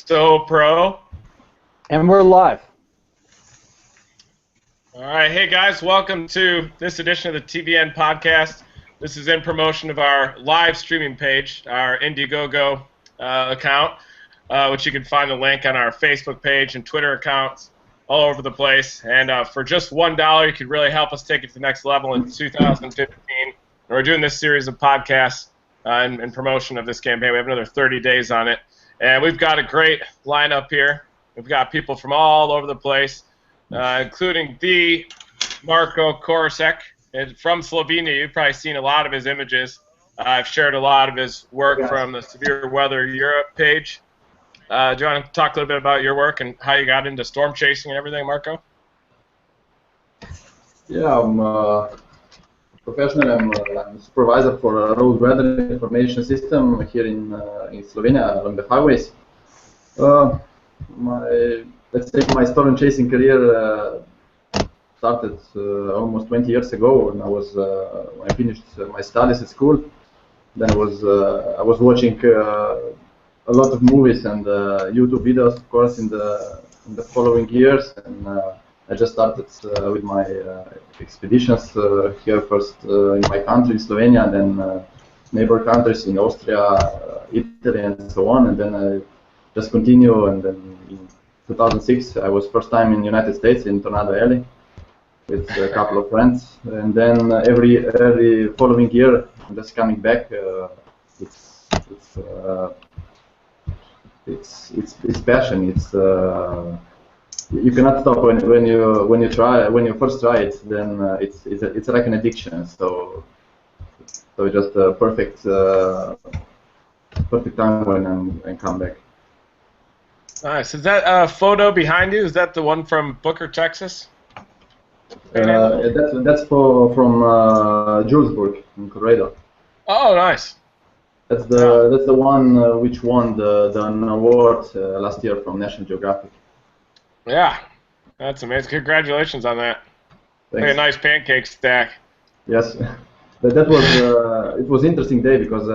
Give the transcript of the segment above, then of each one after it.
So Pro. And we're live. All right, hey guys, welcome to this edition of the TVN podcast. This is in promotion of our live streaming page, our Indiegogo account, which you can find the link on our Facebook page and Twitter accounts all over the place. And for just $1, you could really help us take it to the next level in 2015. We're doing this series of podcasts in promotion of this campaign. We have another 30 days on it. And we've got a great lineup here. We've got people from all over the place, including the Marko Korisek from Slovenia. You've probably seen a lot of his images. I've shared a lot of his work from the Severe Weather Europe page. Do you want to talk a little bit about your work and how you got into storm chasing and everything, Marko? Yeah, I'm professional. I'm supervisor for a road weather information system here in Slovenia along the highways. Let's say my storm chasing career started almost 20 years ago when I finished my studies at school. Then I was watching a lot of movies and YouTube videos, of course, in the following years, and I just started with my expeditions here first in my country, in Slovenia, and then neighbor countries in Austria, Italy, and so on. And then I just continue. And then in 2006, I was first time in the United States in Tornado Alley with a couple of friends. And then every following year, I'm just coming back. It's passion. You cannot stop when you first try it. Then it's like an addiction. So just a perfect time when I come back. Nice. Is that photo behind you? Is that the one from Booker, Texas? That's from Julesburg in Colorado. Oh, nice. That's the one which won an award last year from National Geographic. Yeah, that's amazing. Congratulations on that. Thanks. Like a nice pancake stack. Yes, but that was it was an interesting day because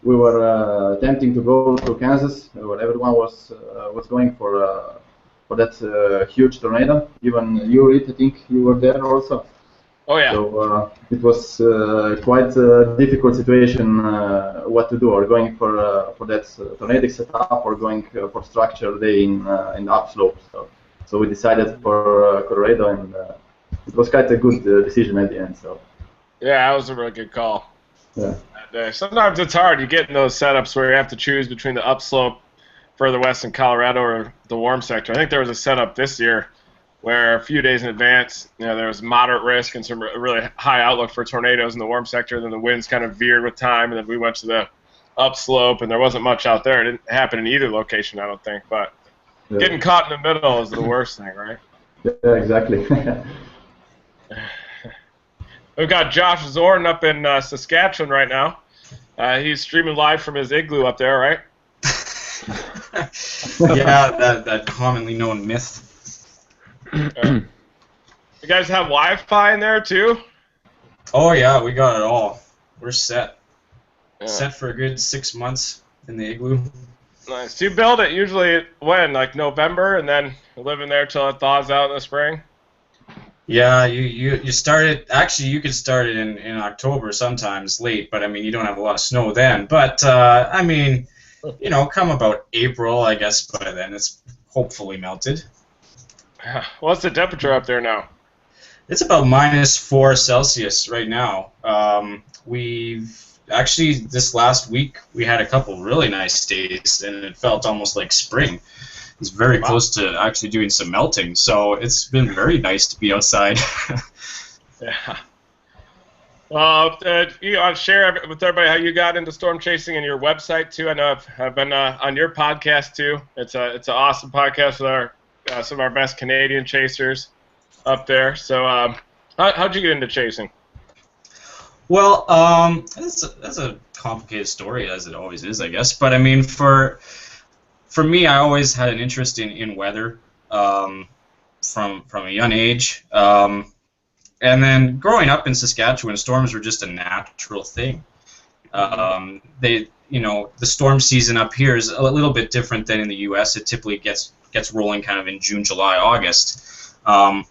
we were attempting to go to Kansas, where everyone was going for that huge tornado. Even you, Reed, I think you were there also. Oh yeah. So it was quite a difficult situation what to do, or going for that tornadic setup, or going for structure day in the upslope. So we decided for Colorado, and it was quite a good decision at the end. So yeah, that was a really good call. Yeah. Sometimes it's hard. You get in those setups where you have to choose between the upslope further west in Colorado or the warm sector. I think there was a setup this year where a few days in advance, there was moderate risk and some really high outlook for tornadoes in the warm sector. Then the winds kind of veered with time, and then we went to the upslope, and there wasn't much out there. It didn't happen in either location, I don't think. But getting caught in the middle is the worst thing, right? Yeah, exactly. We've got Josh Zorn up in Saskatchewan right now. He's streaming live from his igloo up there, right? Yeah, that commonly known myth. You guys have Wi-Fi in there too? Oh yeah, we got it all. We're set. Yeah. Set for a good 6 months in the igloo. Nice. Do you build it usually when, like November, and then live in there till it thaws out in the spring? Yeah, you start it. Actually, you could start it in October sometimes, late. But I mean, you don't have a lot of snow then. But I mean, come about April, I guess by then it's hopefully melted. What's the temperature up there now? It's about -4 Celsius right now. We've actually, this last week, we had a couple really nice days, and it felt almost like spring. It's very close to actually doing some melting, so it's been very nice to be outside. Yeah. Well, you want to share with everybody how you got into storm chasing and your website too? I know I've been on your podcast too. It's an awesome podcast with some of our best Canadian chasers up there. So how'd you get into chasing? Well, that's a complicated story, as it always is, I guess. But I mean, for me, I always had an interest in weather from a young age. And then growing up in Saskatchewan, storms were just a natural thing. the storm season up here is a little bit different than in the U.S. It typically gets rolling kind of in June, July, August. And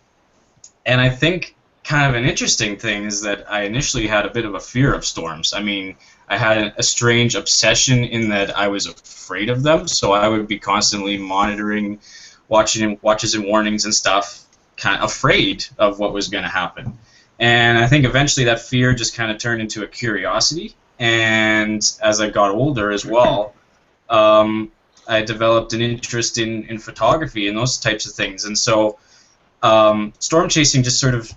I think kind of an interesting thing is that I initially had a bit of a fear of storms. I mean, I had a strange obsession in that I was afraid of them, so I would be constantly monitoring, watches and warnings and stuff, kind of afraid of what was going to happen. And I think eventually that fear just kind of turned into a curiosity. And as I got older as well, I developed an interest in photography and those types of things. And so storm chasing just sort of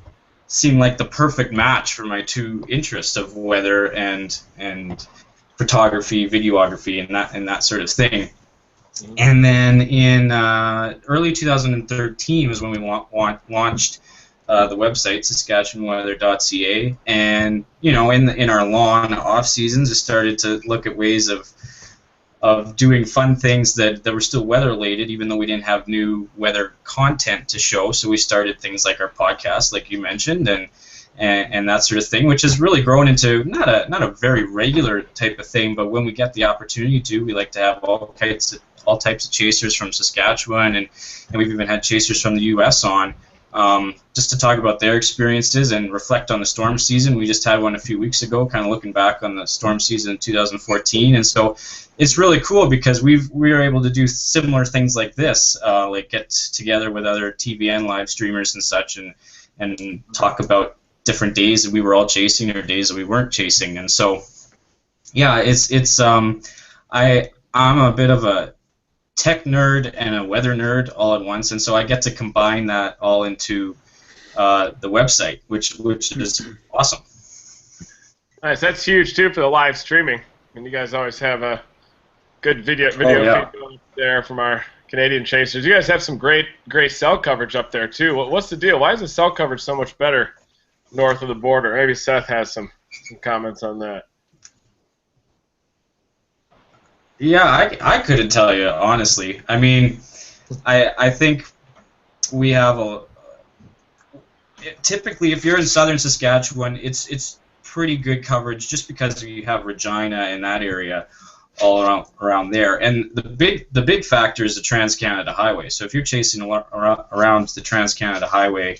seemed like the perfect match for my two interests of weather and photography, videography, and that sort of thing. And then in early 2013 was when we launched the website SaskatchewanWeather.ca, and in our long off seasons, I started to look at ways of doing fun things that were still weather related, even though we didn't have new weather content to show. So we started things like our podcast, like you mentioned, and that sort of thing, which has really grown into not a very regular type of thing, but when we get the opportunity to, we like to have all types of chasers from Saskatchewan, and we've even had chasers from the U.S. on, just to talk about their experiences and reflect on the storm season. We just had one a few weeks ago, kind of looking back on the storm season in 2014, and so it's really cool because we are able to do similar things like this, like get together with other TVN live streamers and such, and talk about different days that we were all chasing or days that we weren't chasing. And so, yeah, I'm a bit of a tech nerd and a weather nerd all at once, and so I get to combine that all into the website, which is awesome. Nice. That's huge too for the live streaming. And you guys always have a good video feed there from our Canadian chasers. You guys have some great cell coverage up there too. What's the deal? Why is the cell coverage so much better north of the border? Maybe Seth has some comments on that. Yeah, I couldn't tell you, honestly. I mean, I think we have typically, if you're in southern Saskatchewan, it's pretty good coverage just because you have Regina and that area all around there. And the big factor is the Trans-Canada Highway. So if you're chasing around the Trans-Canada Highway,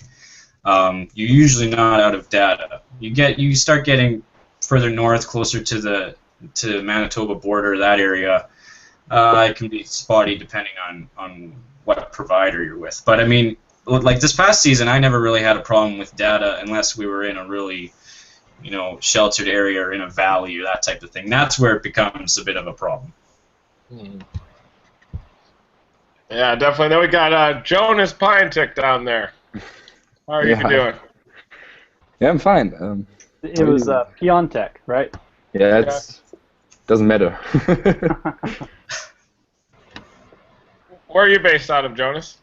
you're usually not out of data. You start getting further north, closer to Manitoba border, that area, it can be spotty depending on what provider you're with. But I mean, like this past season, I never really had a problem with data unless we were in a really, sheltered area or in a valley or that type of thing. That's where it becomes a bit of a problem. Yeah, definitely. Then we got Jonas Pinetick down there. How are you doing? Yeah, I'm fine. It was Piontek, right? Yeah, it doesn't matter. Where are you based out of, Jonas?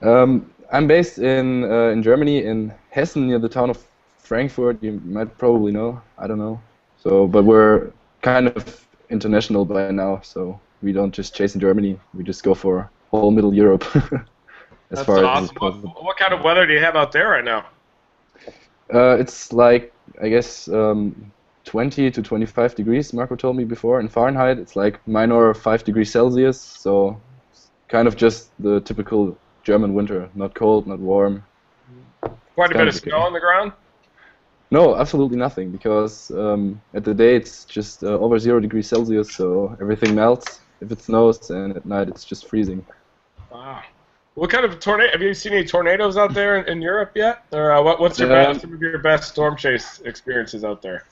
I'm based in Germany, in Hessen, near the town of Frankfurt. You might probably know. I don't know. So, but we're kind of international by now. So we don't just chase in Germany. We just go for whole Middle Europe. That's awesome. What kind of weather do you have out there right now? It's like, I guess, 20 to 25 degrees, Marco told me before. In Fahrenheit, it's like -5 degrees Celsius, so it's kind of just the typical German winter. Not cold, not warm. Quite a bit of snow on the ground? No, absolutely nothing, because at the day it's just over 0 degrees Celsius, so everything melts if it snows, and at night it's just freezing. Wow. What kind of tornado? Have you seen any tornadoes out there in Europe yet? Or what's some of your best storm chase experiences out there?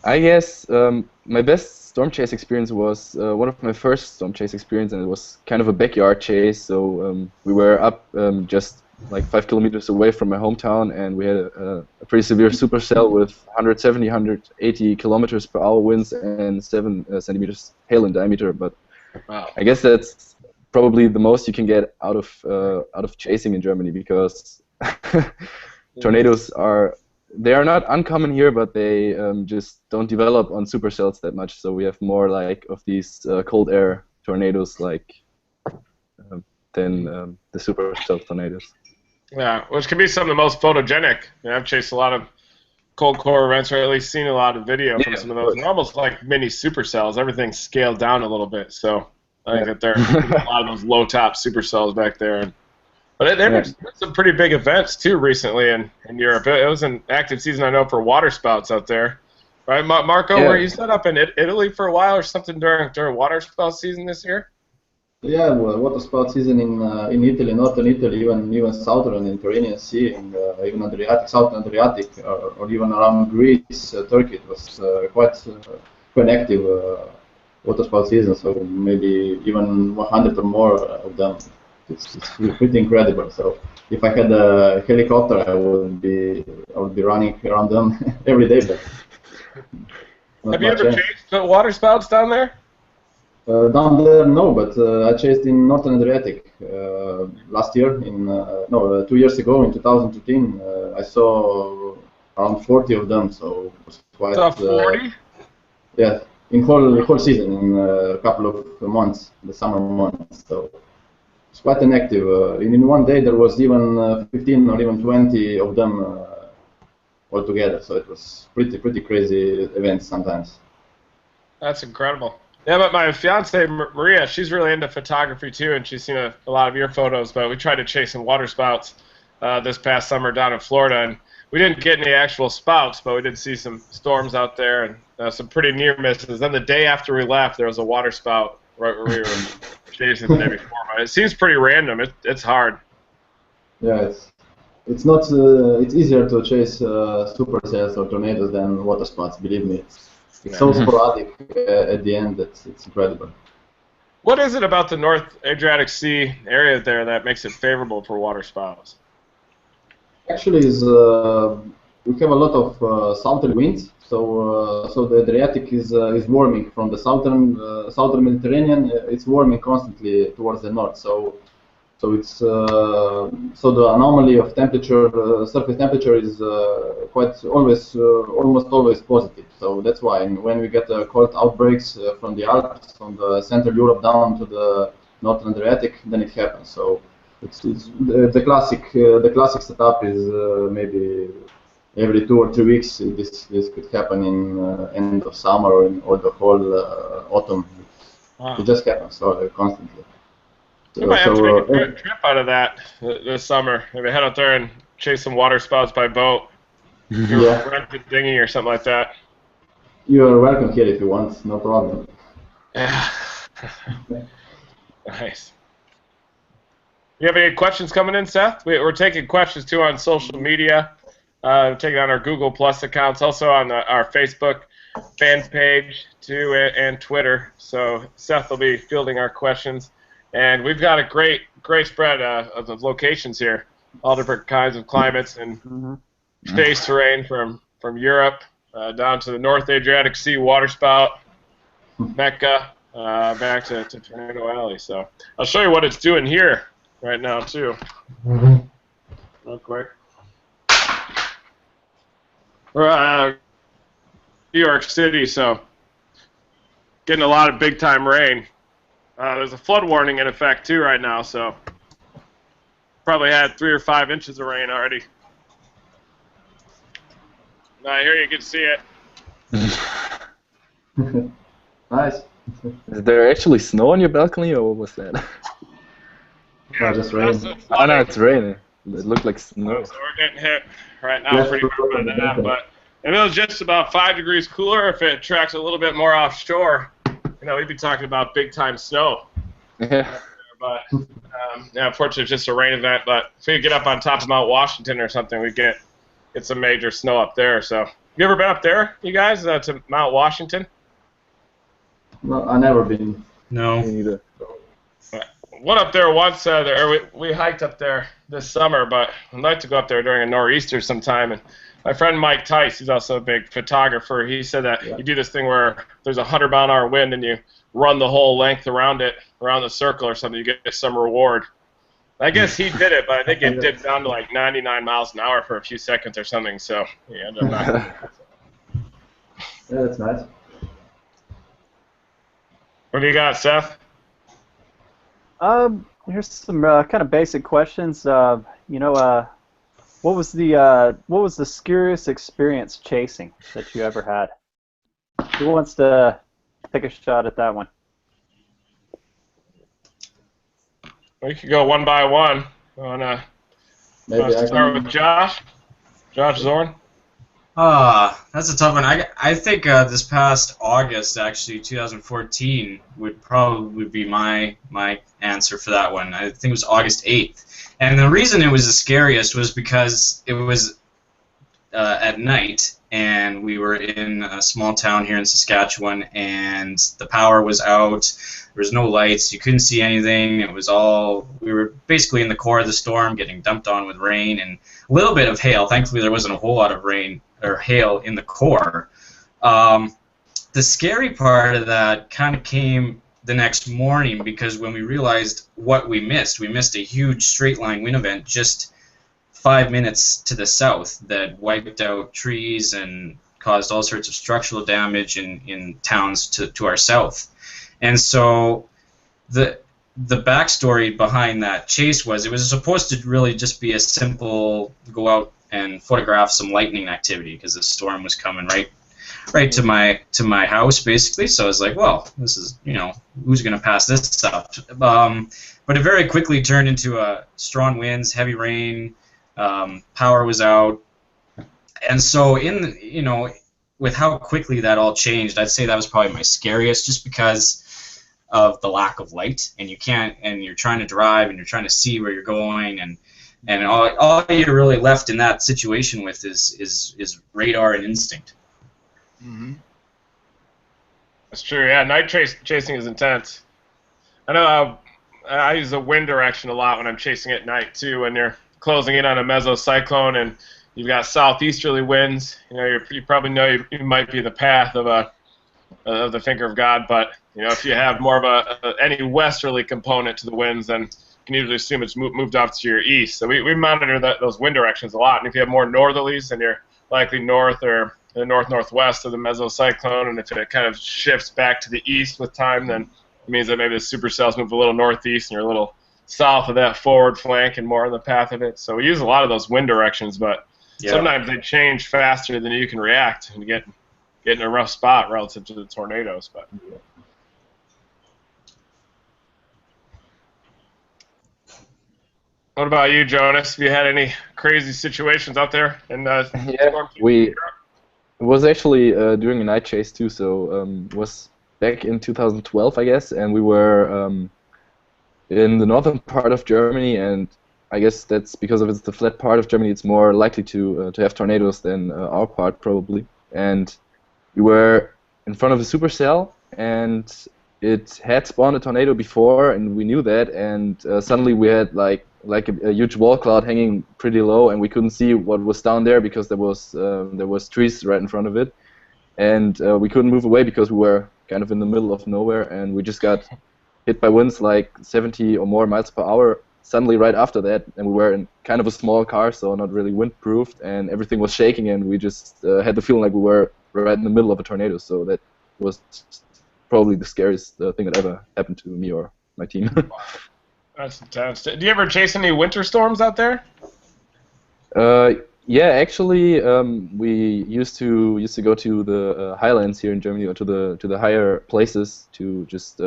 I guess my best storm chase experience was one of my first storm chase experience, and it was kind of a backyard chase. So we were up just like 5 kilometers away from my hometown, and we had a pretty severe supercell with 170, 180 kilometers per hour winds and 7 centimeters hail in diameter. But wow. I guess that's probably the most you can get out of chasing in Germany, because tornadoes are not uncommon here, but they just don't develop on supercells that much. So we have more like of these cold air tornadoes than the supercell tornadoes. Yeah, which can be some of the most photogenic. I've chased a lot of cold core events, or at least seen a lot of video from Yeah, some of of those. course. They're almost like mini supercells. Everything's scaled down a little bit, so I think that there are a lot of those low top supercells back there. But they've Yeah. been some pretty big events too recently in Europe. It was an active season, I know, for water spouts out there. Right, Marco, were Yeah. you set up in Italy for a while or something during water spout season this year? Yeah, well, water sport season in Italy, northern Italy, even southern Mediterranean Sea, and even Adriatic, southern Adriatic, or even around Greece, Turkey. It was quite an active water sport season. So maybe even 100 or more of them. It's pretty incredible. So if I had a helicopter, I would be running around them every day, but not Have you much ever chance. chased the water spouts down there? Down there, no, but I chased in Northern Adriatic last year. No, 2 years ago in 2015, I saw around 40 of them. So it was The quite, 40? yeah, in whole season, in a couple of months, the summer months. So it's quite an active. In one day, there was even 15 or even 20 of them altogether. So it was pretty crazy events sometimes. That's incredible. Yeah, but my fiance Maria, she's really into photography too, and she's seen a lot of your photos. But we tried to chase some water spouts this past summer down in Florida, and we didn't get any actual spouts, but we did see some storms out there and some pretty near misses. Then the day after we left, there was a water spout right where we were chasing the day before. But it seems pretty random. It's hard. Yeah, it's not. It's easier to chase supercells or tornadoes than water spots. Believe me, it's so sporadic at the end that it's incredible. What is it about the North Adriatic Sea area there that makes it favorable for water spouts? Actually, we have a lot of southern winds, so the Adriatic is warming from the southern Mediterranean. It's warming constantly towards the north. So the anomaly of temperature, surface temperature, is quite always, almost always positive. So that's why when we get cold outbreaks from the Alps, from the Central Europe down to the Northern Adriatic, then it happens. So it's the classic setup is maybe every 2 or 3 weeks. This could happen in end of summer or the whole autumn. Wow. It just happens constantly. We might have to make a trip out of that this summer. Maybe head out there and chase some water spouts by boat. Yeah. Rent a dinghy or something like that. You are welcome here if you want, no problem. Yeah. Nice. You have any questions coming in, Seth? We're taking questions too on social media. We're taking on our Google Plus accounts, also on our Facebook fan page too, and Twitter. So Seth will be fielding our questions. And we've got a great spread of locations here, all different kinds of climates and space terrain from Europe down to the North Adriatic Sea waterspout, Mecca, back to Tornado Alley. So I'll show you what it's doing here right now too, real quick. We're New York City, so getting a lot of big time rain. There's a flood warning in effect too right now, so probably had 3 or 5 inches of rain already. Now here you can see it. Nice. Is there actually snow on your balcony, or what was that? No, just rain. Oh no, it's raining. It looked like snow. So we're getting hit right now pretty hard by that, but if it was just about 5 degrees cooler, if it tracks a little bit more offshore, we'd be talking about big time snow. Yeah. But unfortunately, it's just a rain event. But if we get up on top of Mount Washington or something, we get some major snow up there. So, you ever been up there, you guys, to Mount Washington? No, I've never been. No. Me neither. Went up there once. We hiked up there this summer, but I'd like to go up there during a nor'easter sometime. And my friend Mike Tice, he's also a big photographer. He said that you do this thing where there's a 100-mile-an-hour wind and you run the whole length around the circle or something. You get some reward. I guess he did it, but I think it dipped down to like 99 miles an hour for a few seconds or something. So he ended up not. Yeah, that's nice. What do you got, Seth? Here's some kind of basic questions. what was the scariest experience chasing that you ever had? Who wants to take a shot at that one? We could go one by one. Maybe Let's I start can. with Josh. Josh Zorn. That's a tough one. I think this past August, actually, 2014, would probably be my answer for that one. I think it was August 8th. And the reason it was the scariest was because it was at night, and we were in a small town here in Saskatchewan, and the power was out. There was no lights. You couldn't see anything. It was all, we were basically in the core of the storm, getting dumped on with rain and a little bit of hail. Thankfully, there wasn't a whole lot of rain or hail in the core. The scary part of that kind of came the next morning, because when we realized what we missed a huge straight line wind event just 5 minutes to the south that wiped out trees and caused all sorts of structural damage in towns to our south. And so the backstory behind that chase was, it was supposed to really just be a simple go out and photograph some lightning activity, because the storm was coming right to my house, basically. So I was like, well, this is, who's going to pass this up? But it very quickly turned into strong winds, heavy rain, power was out. And so with how quickly that all changed, I'd say that was probably my scariest, just because of the lack of light, and you're trying to drive and you're trying to see where you're going, and all you're really left in that situation with is radar and instinct. Mm-hmm. That's true. Yeah, night chasing is intense. I know I use the wind direction a lot when I'm chasing at night too. When you're closing in on a mesocyclone and you've got southeasterly winds, you probably know you might be in the path of the finger of God. But if you have more of any westerly component to the winds, then you can usually assume it's moved off to your east. So we monitor those wind directions a lot. And if you have more northerlies, then you're likely north or the north-northwest of the mesocyclone, and if it kind of shifts back to the east with time, then it means that maybe the supercells move a little northeast and you're a little south of that forward flank and more on the path of it. So we use a lot of those wind directions, but sometimes they change faster than you can react and get in a rough spot relative to the tornadoes. But what about you, Jonas? Have you had any crazy situations out there? It was actually during a night chase too, so it was back in 2012, I guess, and we were in the northern part of Germany, and I guess that's because it's the flat part of Germany, it's more likely to have tornadoes than our part, probably. And we were in front of a supercell, and it had spawned a tornado before, and we knew that, and suddenly we had like a huge wall cloud hanging pretty low, and we couldn't see what was down there because there was trees right in front of it, and we couldn't move away because we were kind of in the middle of nowhere, and we just got hit by winds like 70 or more miles per hour suddenly right after that, and we were in kind of a small car, so not really windproofed, and everything was shaking, and we just had the feeling like we were right in the middle of a tornado. So that was probably the scariest thing that ever happened to me or my team. That's intense. Do you ever chase any winter storms out there? Yeah, actually, we used to go to the highlands here in Germany, or to the higher places to just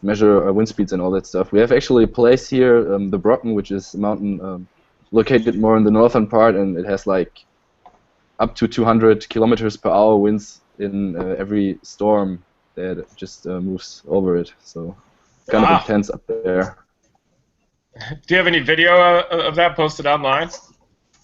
measure wind speeds and all that stuff. We have actually a place here, the Brocken, which is a mountain located more in the northern part, and it has like up to 200 kilometers per hour winds in every storm that just moves over it. So kind of intense up there. Do you have any video of that posted online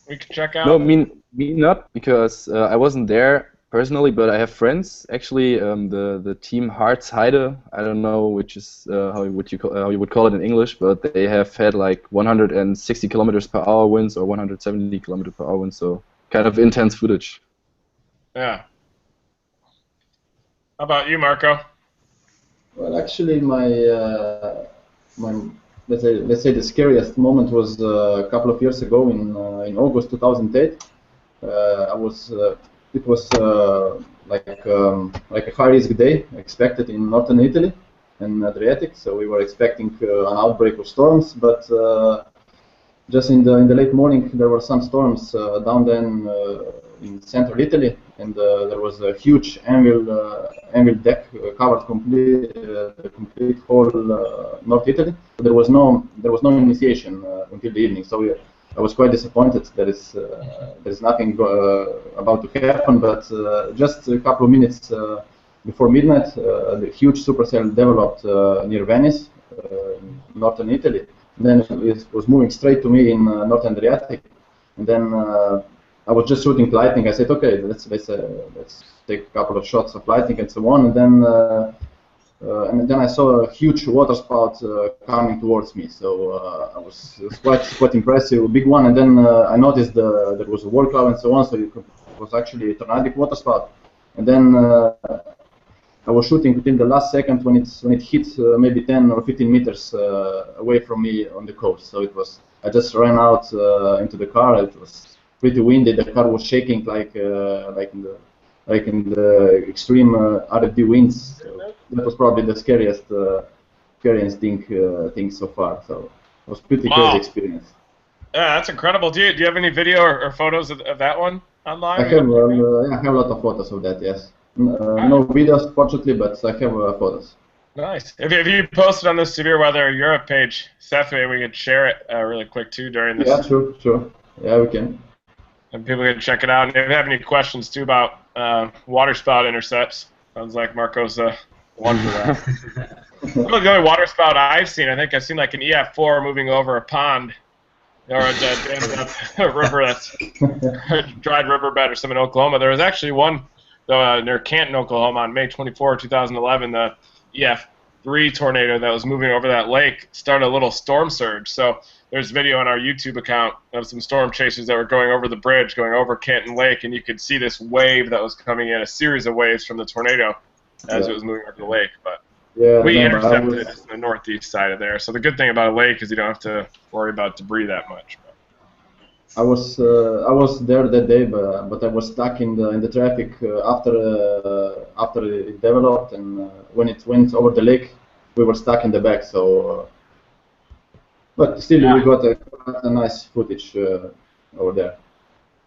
we can check out? No, me not, because I wasn't there personally, but I have friends. Actually, the team Harz-Heide, I don't know which is how you would call it in English, but they have had like 160 kilometers per hour winds or 170 kilometers per hour winds, so kind of intense footage. Yeah. How about you, Marco? Well, actually, my let's say the scariest moment was a couple of years ago in August 2008. It was like a high-risk day expected in northern Italy and Adriatic. So we were expecting an outbreak of storms, but just in the late morning, there were some storms down then in central Italy, and there was a huge anvil deck covered the complete whole North Italy. There was no initiation until the evening, so I was quite disappointed. There is nothing about to happen, but just a couple of minutes before midnight, the huge supercell developed near Venice, northern Italy. Then it was moving straight to me in northern Adriatic, and then I was just shooting lightning. I said, okay, let's take a couple of shots of lightning and so on, and then I saw a huge water spout coming towards me. So it was quite impressive, a big one. And then I noticed there was a wall cloud and so on. So it was actually a tornadic water spout. And then I was shooting within the last second when it hit maybe 10 or 15 meters away from me on the coast. So I just ran out into the car. It was pretty windy. The car was shaking like in the extreme RFD winds. So that was probably the scariest thing so far. So it was pretty crazy experience. Yeah, that's incredible. Do you have any video or photos of that one online? I have a lot of photos of that. Yes. No videos, fortunately, but I have photos. Nice. If you posted on the Severe Weather Europe page, Seth, maybe we could share it really quick too during this. Yeah, sure. Yeah, we can. And people can check it out. And if you have any questions too about waterspout intercepts, sounds like Marco's one for that. Really, the only waterspout I've seen, I think I've seen like an EF4 moving over a pond or a dammed up river that's dried riverbed or something in Oklahoma. There was actually one near Canton, Oklahoma on May 24, 2011, the EF3 tornado that was moving over that lake started a little storm surge. So there's video on our YouTube account of some storm chasers that were going over the bridge, going over Canton Lake, and you could see this wave that was coming in, a series of waves from the tornado as it was moving over the lake. But we intercepted it in the northeast side of there. So the good thing about a lake is you don't have to worry about debris that much. I was there that day, but I was stuck in the traffic after it developed, and when it went over the lake, we were stuck in the back. So, but still, we got a nice footage over there.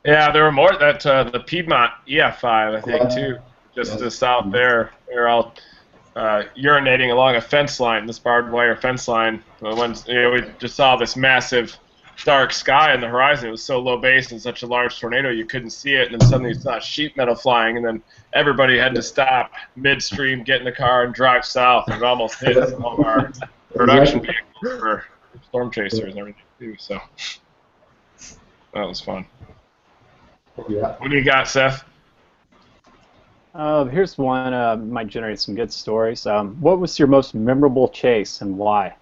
Yeah, there were more that the Piedmont EF5, I think, too, just to the south there. They're all urinating along a fence line, this barbed wire fence line. When we just saw this massive dark sky on the horizon. It was so low base and such a large tornado you couldn't see it, and then suddenly you saw sheet metal flying, and then everybody had to stop midstream, get in the car, and drive south, and it almost hit all of our production vehicles for storm chasers and everything too. So that was fun. Yeah. What do you got, Seth? Here's one might generate some good stories. What was your most memorable chase and why?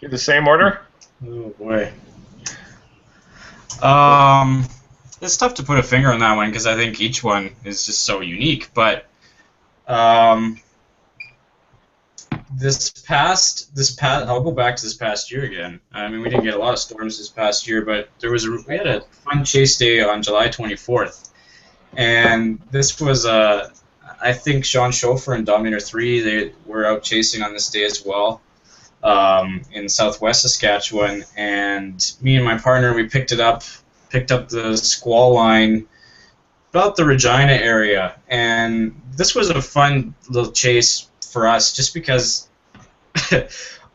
In the same order? Oh boy. It's tough to put a finger on that one because I think each one is just so unique. But I'll go back to this past year again. I mean, we didn't get a lot of storms this past year, but we had a fun chase day on July 24th, and this was I think Sean Schofer and Dominator 3 they were out chasing on this day as well. In southwest Saskatchewan, and me and my partner, we picked up the squall line about the Regina area, and this was a fun little chase for us just because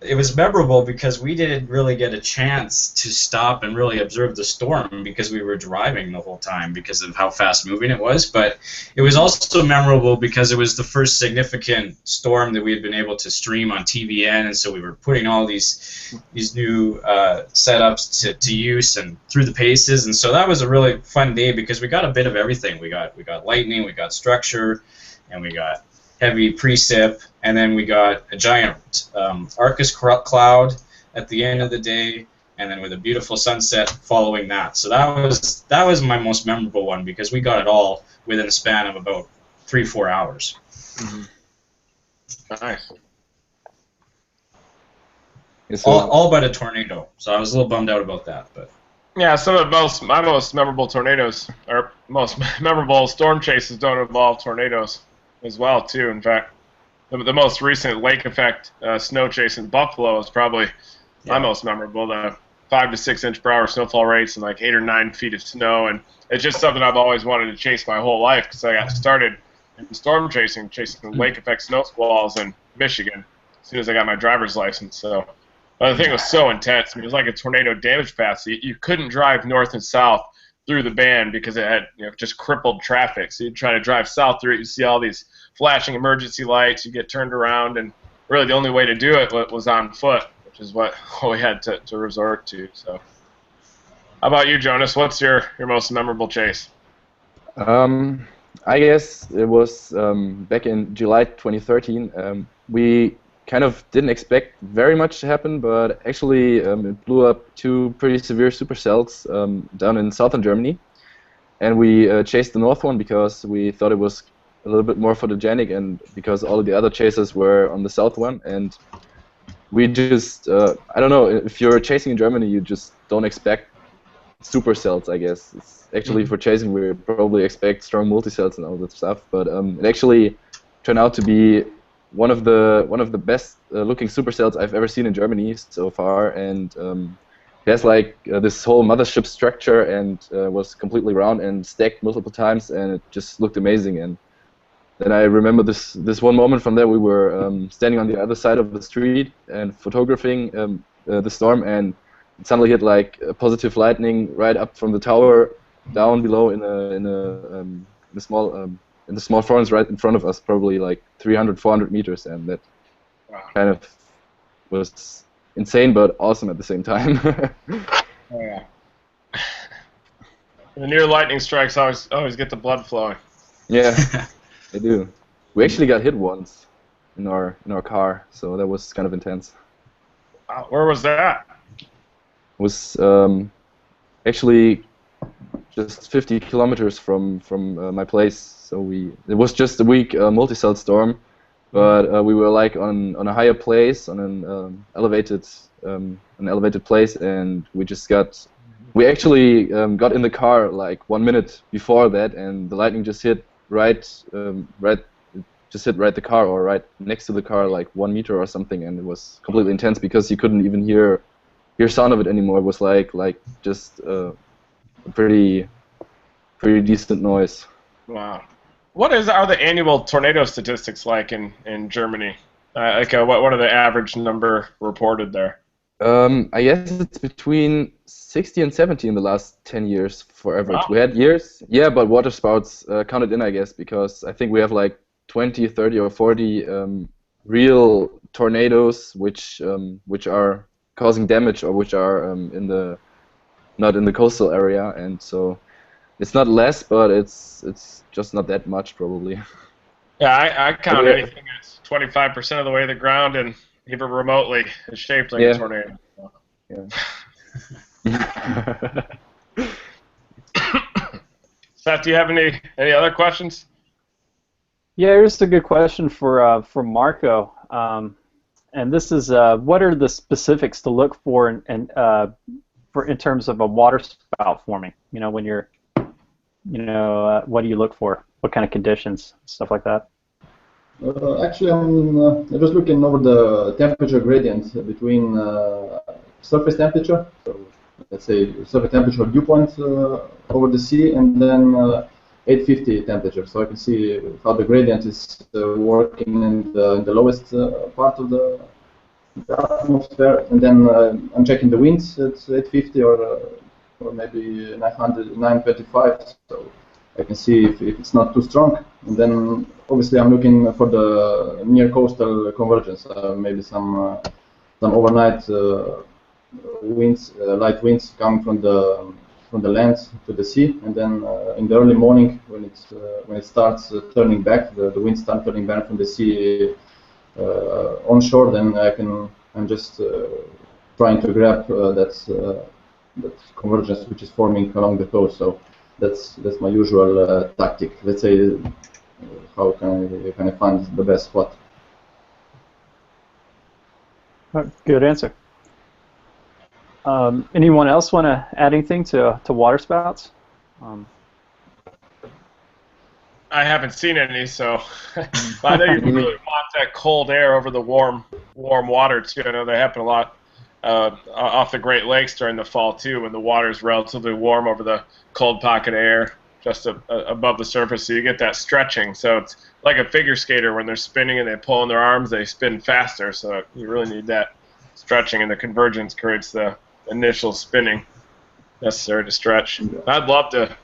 it was memorable because we didn't really get a chance to stop and really observe the storm because we were driving the whole time because of how fast moving it was. But it was also memorable because it was the first significant storm that we had been able to stream on TVN, and so we were putting all these new setups to use and through the paces, and so that was a really fun day because we got a bit of everything. We got lightning, we got structure, and we got heavy precip, and then we got a giant Arcus cloud at the end of the day, and then with a beautiful sunset following that. So that was my most memorable one because we got it all within a span of about 3-4 hours. Mm-hmm. Nice. All but a tornado. So I was a little bummed out about that, but. Yeah, some of my most memorable tornadoes or most memorable storm chases don't involve tornadoes as well too. In fact, the most recent lake effect snow chase in Buffalo is probably my most memorable. The 5 to 6 inch per hour snowfall rates and like 8 or 9 feet of snow, and it's just something I've always wanted to chase my whole life because I got started in storm chasing the lake effect snow squalls in Michigan as soon as I got my driver's license. So the thing was so intense. I mean, it was like a tornado damage path. So you couldn't drive north and south through the band because it had just crippled traffic. So you'd try to drive south through it, you see all these flashing emergency lights, you get turned around, and really the only way to do it was on foot, which is what we had to resort to. So how about you, Jonas? What's your most memorable chase? I guess it was back in July 2013. We kind of didn't expect very much to happen, but actually it blew up 2 pretty severe supercells down in southern Germany, and we chased the north one because we thought it was a little bit more photogenic, and because all of the other chases were on the south one, and we just I don't know, if you're chasing in Germany, you just don't expect supercells, I guess. It's actually for chasing we probably expect strong multicells and all that stuff, but it actually turned out to be one of the best looking supercells I've ever seen in Germany so far, and it has like this whole mothership structure, and was completely round and stacked multiple times, and it just looked amazing. And then I remember this one moment from there. We were standing on the other side of the street and photographing the storm, and it suddenly hit like a positive lightning right up from the tower down below in the small forest right in front of us, probably like 300, 400 meters, and that kind of was insane but awesome at the same time. Oh, yeah. The near lightning strikes always get the blood flowing. Yeah, they do. We actually got hit once in our car, so that was kind of intense. Wow. Where was that? It was actually just 50 kilometers from my place. So it was just a weak multicell storm, but we were like on a higher place, on an elevated place, and we actually got in the car like 1 minute before that, and the lightning just hit just hit right the car, or right next to the car, like 1 meter or something, and it was completely intense because you couldn't even hear sound of it anymore. It was like just a pretty decent noise. Wow. What are the annual tornado statistics like in Germany? What are the average number reported there? I guess it's between 60 and 70 in the last 10 years for average. Wow. We had years, yeah, but waterspouts counted in, I guess, because I think we have like 20, 30, or 40 real tornadoes which are causing damage, or which are not in the coastal area, and so it's not less, but it's just not that much probably. Yeah, I count anything that's 25% of the way to the ground and even remotely is shaped like a tornado. Yeah. Seth, do you have any other questions? Yeah, here's a good question for Marco. And this is what are the specifics to look for in terms of a water spout forming? When you're, what do you look for? What kind of conditions, stuff like that? Actually, I'm just looking over the temperature gradient between surface temperature, so let's say surface temperature dew point over the sea, and then 850 temperature, so I can see how the gradient is working in the lowest part of the atmosphere, and then I'm checking the winds at 850 or maybe 900, 925, so I can see if it's not too strong. And then obviously I'm looking for the near coastal convergence, maybe some overnight winds, light winds coming from the land to the sea, and then in the early morning when it starts turning back, the winds start turning back from the sea onshore, then I'm just trying to grab that convergence which is forming along the coast. So that's my usual tactic. Let's say, how can I find the best spot? Good answer. Anyone else want to add anything to water spouts? I haven't seen any, so but I know you really want that cold air over the warm water too. I know they happen a lot off the Great Lakes during the fall too, when the water is relatively warm over the cold pocket of air just above the surface, so you get that stretching. So it's like a figure skater when they're spinning and they pull in their arms, they spin faster. So you really need that stretching, and the convergence creates the initial spinning necessary to stretch. I'd love to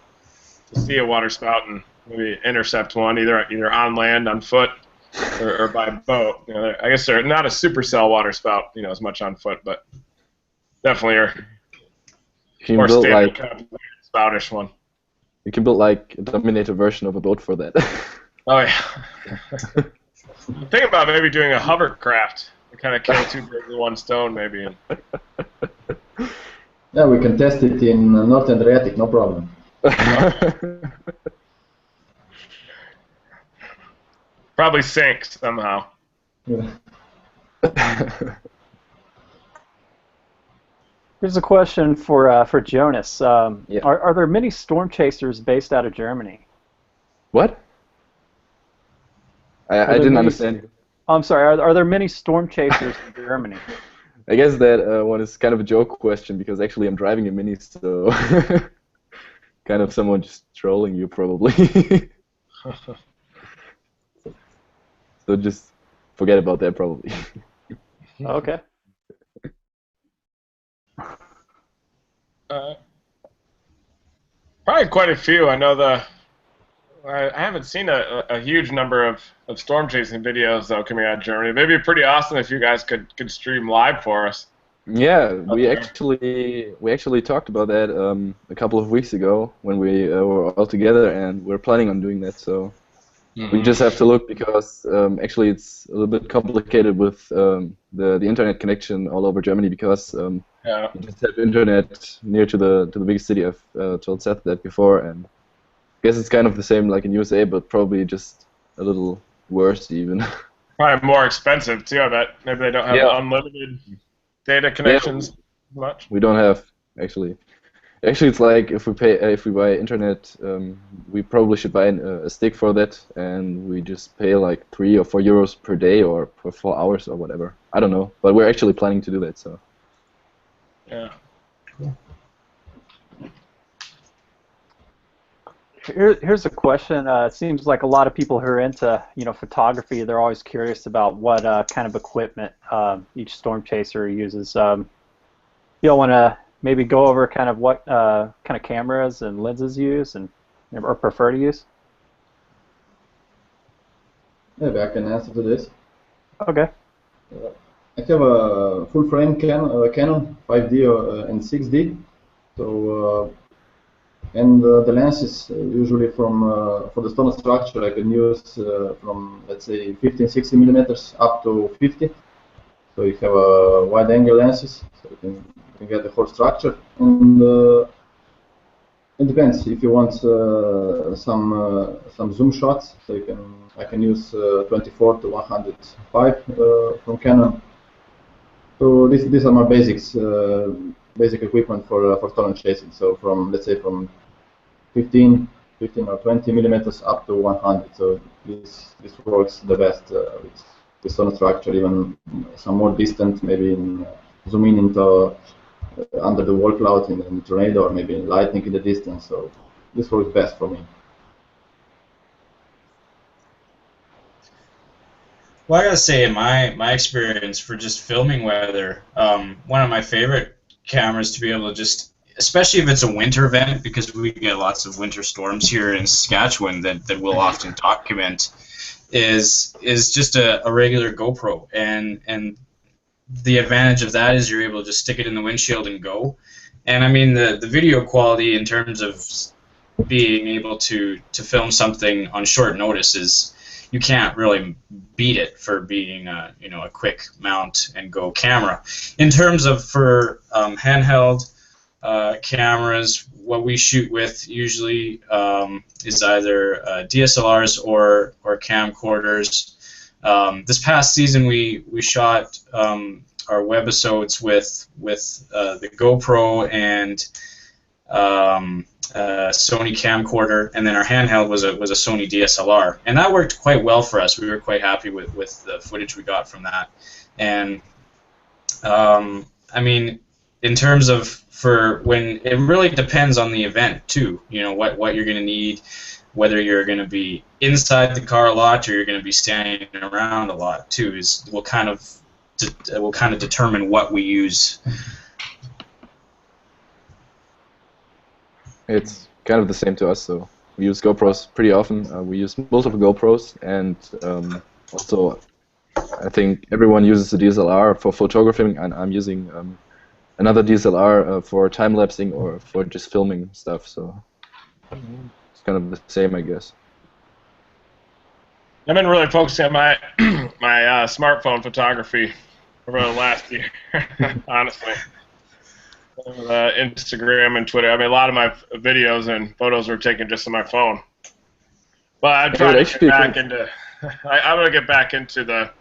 see a water spout and maybe intercept one, either on land, on foot, or by boat. You know, I guess they're not a supercell water spout, as much on foot, but definitely are more standard kind of spoutish one. You can build like a Dominator version of a boat for that. Oh yeah. I'm thinking about maybe doing a hovercraft. Kind of kill two birds with one stone, maybe. Yeah, we can test it in North Adriatic, no problem. Probably sink somehow. Yeah. Here's a question for Jonas. Yeah. Are there many storm chasers based out of Germany? What? I didn't understand you. I'm sorry. Are there many storm chasers in Germany? I guess that one is kind of a joke question because actually I'm driving a Mini, so kind of someone just trolling you probably. So just forget about that probably. Okay. Probably quite a few. I know I haven't seen a huge number of storm chasing videos though coming out of Germany. Maybe it'd be pretty awesome if you guys could stream live for us. Yeah, we actually talked about that a couple of weeks ago when we were all together, and we're planning on doing that. So we just have to look because actually it's a little bit complicated with the internet connection all over Germany because we just have internet near to the biggest city. I've told Seth that before, and I guess it's kind of the same like in USA, but probably just a little worse even. Probably more expensive too. I bet maybe they don't have unlimited data connections much. We don't have actually. Actually, it's like if we buy internet, we probably should buy a stick for that, and we just pay like 3 or 4 euros per day or per 4 hours or whatever. I don't know, but we're actually planning to do that. So. Yeah. Here's a question. It seems like a lot of people who are into photography, they're always curious about what kind of equipment each storm chaser uses. Y'all want to maybe go over kind of what kind of cameras and lenses you use or prefer to use? Maybe I can answer to this. Okay. I have a full frame Canon 5D and 6D. So and the lenses usually for the stone structure I can use from let's say 15-60 millimeters up to 50. So you have wide angle lenses, so you can get the whole structure, and it depends if you want some zoom shots. So I can use 24 to 105 from Canon. So these are my basics, basic equipment for stone chasing. So from let's say from 15 or 20 millimeters up to 100. So this works the best with the stone structure. Even some more distant, maybe zoom in into under the wall cloud in a tornado, or maybe lightning in the distance. So this works best for me. Well, I gotta say, in my experience for just filming weather, one of my favorite cameras to be able to just, especially if it's a winter event, because we get lots of winter storms here in Saskatchewan that we'll often document, is just a regular GoPro, and the advantage of that is you're able to just stick it in the windshield and go. And I mean the video quality in terms of being able to film something on short notice is, you can't really beat it for being a quick mount and go camera. In terms of for handheld cameras, what we shoot with usually is either DSLRs or camcorders. This past season we shot our webisodes with the GoPro and Sony camcorder, and then our handheld was a Sony DSLR, and that worked quite well for us. We were quite happy with the footage we got from that, and I mean, in terms of for when it really depends on the event too. You know what you're going to need, whether you're going to be inside the car a lot or you're going to be standing around a lot too, will kind of determine what we use. It's kind of the same to us, so we use GoPros pretty often. We use multiple GoPros, and also I think everyone uses a DSLR for photographing, and I'm using another DSLR for time-lapsing or for just filming stuff, so it's kind of the same, I guess. I've been really focusing on my smartphone photography over the last year, honestly. Instagram and Twitter. I mean, a lot of my videos and photos were taken just on my phone. But I'm trying to get back into. I'm gonna get back into the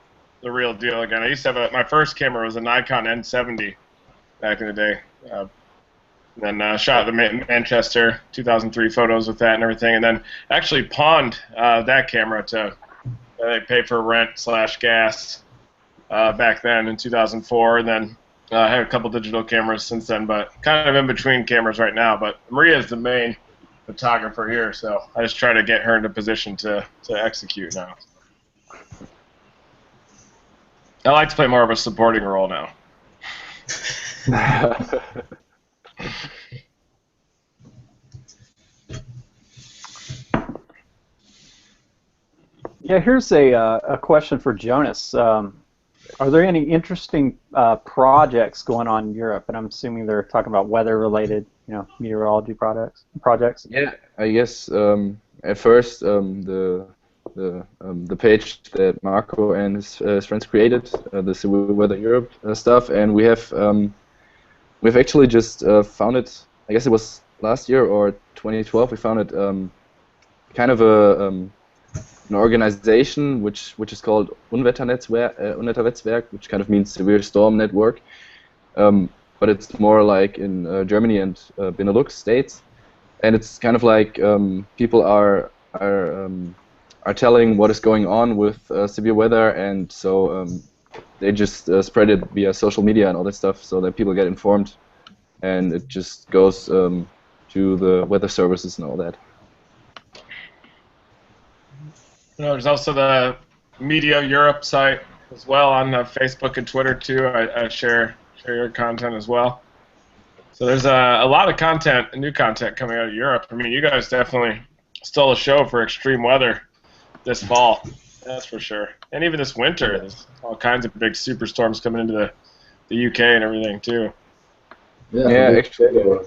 real deal again. I used to have my first camera was a Nikon N70 back in the day. Then shot the Manchester 2003 photos with that and everything, and then actually pawned that camera to pay for rent/gas back then in 2004, and then. I have a couple digital cameras since then, but kind of in between cameras right now. But Maria is the main photographer here, so I just try to get her into position to execute now. I like to play more of a supporting role now. Yeah, here's a question for Jonas. Are there any interesting projects going on in Europe? And I'm assuming they're talking about weather-related, meteorology projects. Yeah, I guess at first the page that Marco and his friends created, the Severe Weather Europe stuff, and we've actually just found it. I guess it was last year or 2012. We found it kind of an organization which is called Unwetternetzwerk, which kind of means Severe Storm Network, but it's more like in Germany and Benelux states, and it's kind of like people are telling what is going on with severe weather, and so they just spread it via social media and all that stuff, so that people get informed, and it just goes to the weather services and all that. There's also the Media Europe site as well on Facebook and Twitter too. I share your content as well. So there's a lot of content, new content coming out of Europe. I mean, you guys definitely stole a show for extreme weather this fall, that's for sure. And even this winter, there's all kinds of big superstorms coming into the UK and everything too. Yeah, actually.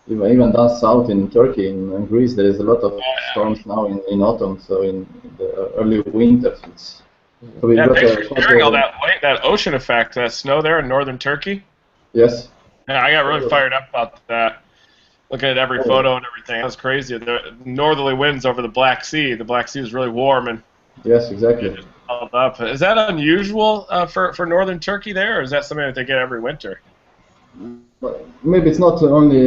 Even down south in Turkey, in Greece, there is a lot of storms now in autumn, so in the early winter. So thanks for sharing all that ocean effect, that snow there in northern Turkey. Yes. Yeah, I got really fired up about that. Looking at every photo and everything, that was crazy. The northerly winds over the Black Sea. The Black Sea is really warm and. Yes, exactly. Up. Is that unusual for northern Turkey there, or is that something that they get every winter? Maybe it's not only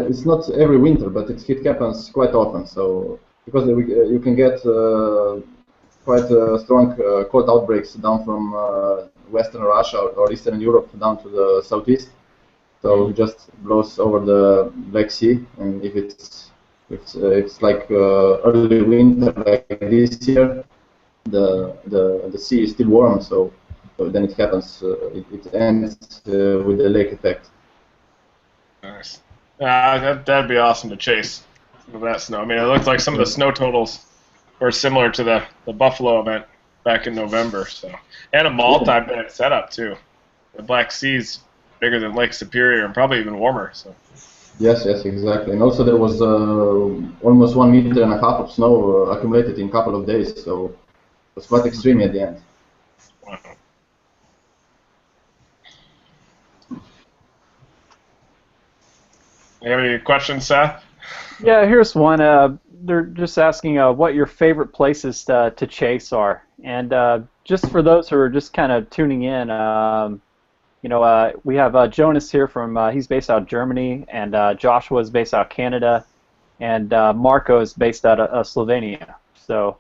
it's not every winter, but it happens quite often. So because you can get quite strong cold outbreaks down from Western Russia or Eastern Europe down to the southeast. So it just blows over the Black Sea, and if it's like early winter like this year, the sea is still warm. So then it happens. It ends with the lake effect. Nice. That'd be awesome to chase some of that snow. I mean, it looked like some of the snow totals were similar to the Buffalo event back in November. So, and a multi-bit setup too. The Black Sea's bigger than Lake Superior and probably even warmer. So. Yes, exactly. And also there was almost 1.5 meters of snow accumulated in a couple of days. So it was quite extreme at the end. Wow. You have any questions, Seth? Yeah, here's one. They're just asking what your favorite places to chase are. And just for those who are just kind of tuning in, we have Jonas here from, he's based out of Germany, and Joshua is based out of Canada, and Marco is based out of Slovenia. So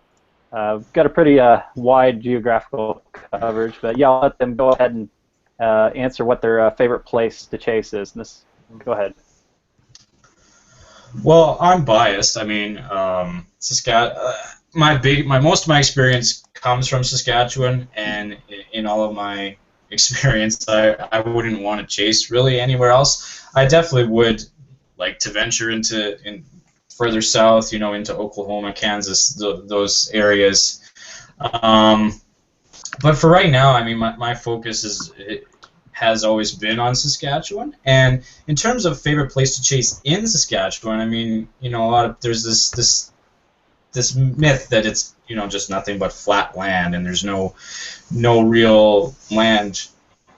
we've got a pretty wide geographical coverage, but yeah, I'll let them go ahead and answer what their favorite place to chase is. Go ahead. Well, I'm biased. I mean, most of my experience comes from Saskatchewan, and in all of my experience, I wouldn't want to chase really anywhere else. I definitely would like to venture in further south, into Oklahoma, Kansas, those areas. But for right now, I mean, my focus has always been on Saskatchewan. And in terms of favorite place to chase in Saskatchewan, I mean, there's this myth that it's just nothing but flat land and there's no real land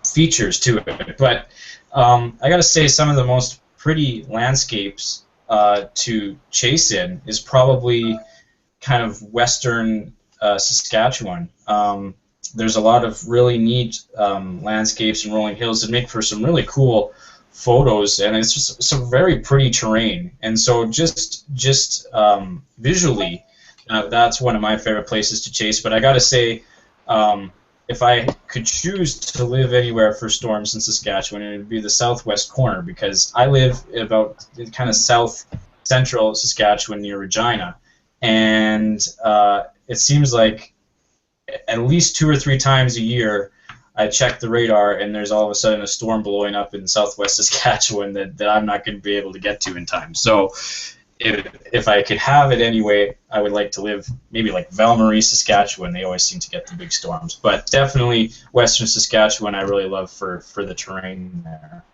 features to it. But I got to say, some of the most pretty landscapes to chase in is probably kind of western Saskatchewan. There's a lot of really neat landscapes and rolling hills that make for some really cool photos, and it's just some very pretty terrain. And so just visually, that's one of my favorite places to chase. But I got to say, if I could choose to live anywhere for storms in Saskatchewan, it would be the southwest corner, because I live about kind of south-central Saskatchewan near Regina, and it seems like at least 2 or 3 times a year I check the radar and there's all of a sudden a storm blowing up in southwest Saskatchewan that I'm not going to be able to get to in time. So if I could have it anyway, I would like to live maybe like Val-Marie, Saskatchewan. They always seem to get the big storms. But definitely western Saskatchewan I really love for the terrain there.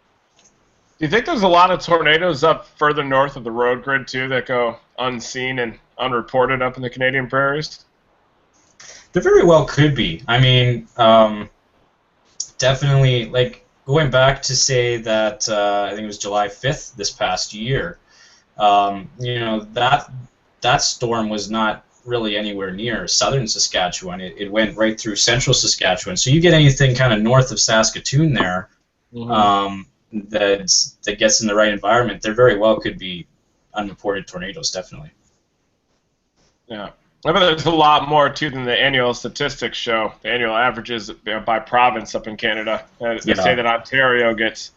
Do you think there's a lot of tornadoes up further north of the road grid too that go unseen and unreported up in the Canadian prairies? There very well could be. I mean, definitely, like, going back to say that I think it was July 5th this past year, that storm was not really anywhere near southern Saskatchewan. It went right through central Saskatchewan. So you get anything kind of north of Saskatoon there, that gets in the right environment, there very well could be unreported tornadoes, definitely. Yeah. I bet there's a lot more, too, than the annual statistics show. The annual averages by province up in Canada. They say that Ontario gets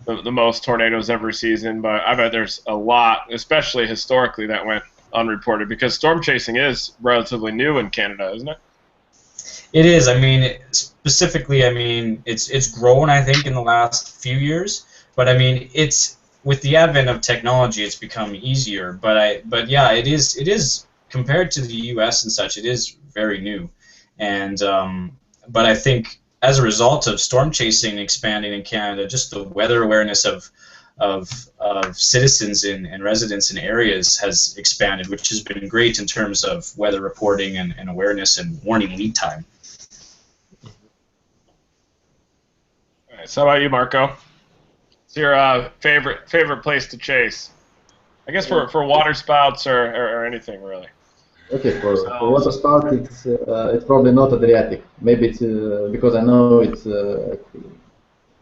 the most tornadoes every season, but I bet there's a lot, especially historically, that went unreported, because storm chasing is relatively new in Canada, isn't it? It is. I mean, specifically, I mean, it's grown, I think, in the last few years, but I mean, it's with the advent of technology, it's become easier. But yeah, it is. Compared to the U.S. and such, it is very new, and but I think as a result of storm chasing expanding in Canada, just the weather awareness of citizens and residents in areas has expanded, which has been great in terms of weather reporting and awareness and warning lead time. All right, so how about you, Marco? What's your favorite place to chase? I guess for water spouts or anything really. Okay, for water spout, it's probably not Adriatic. Maybe it's because I know it's the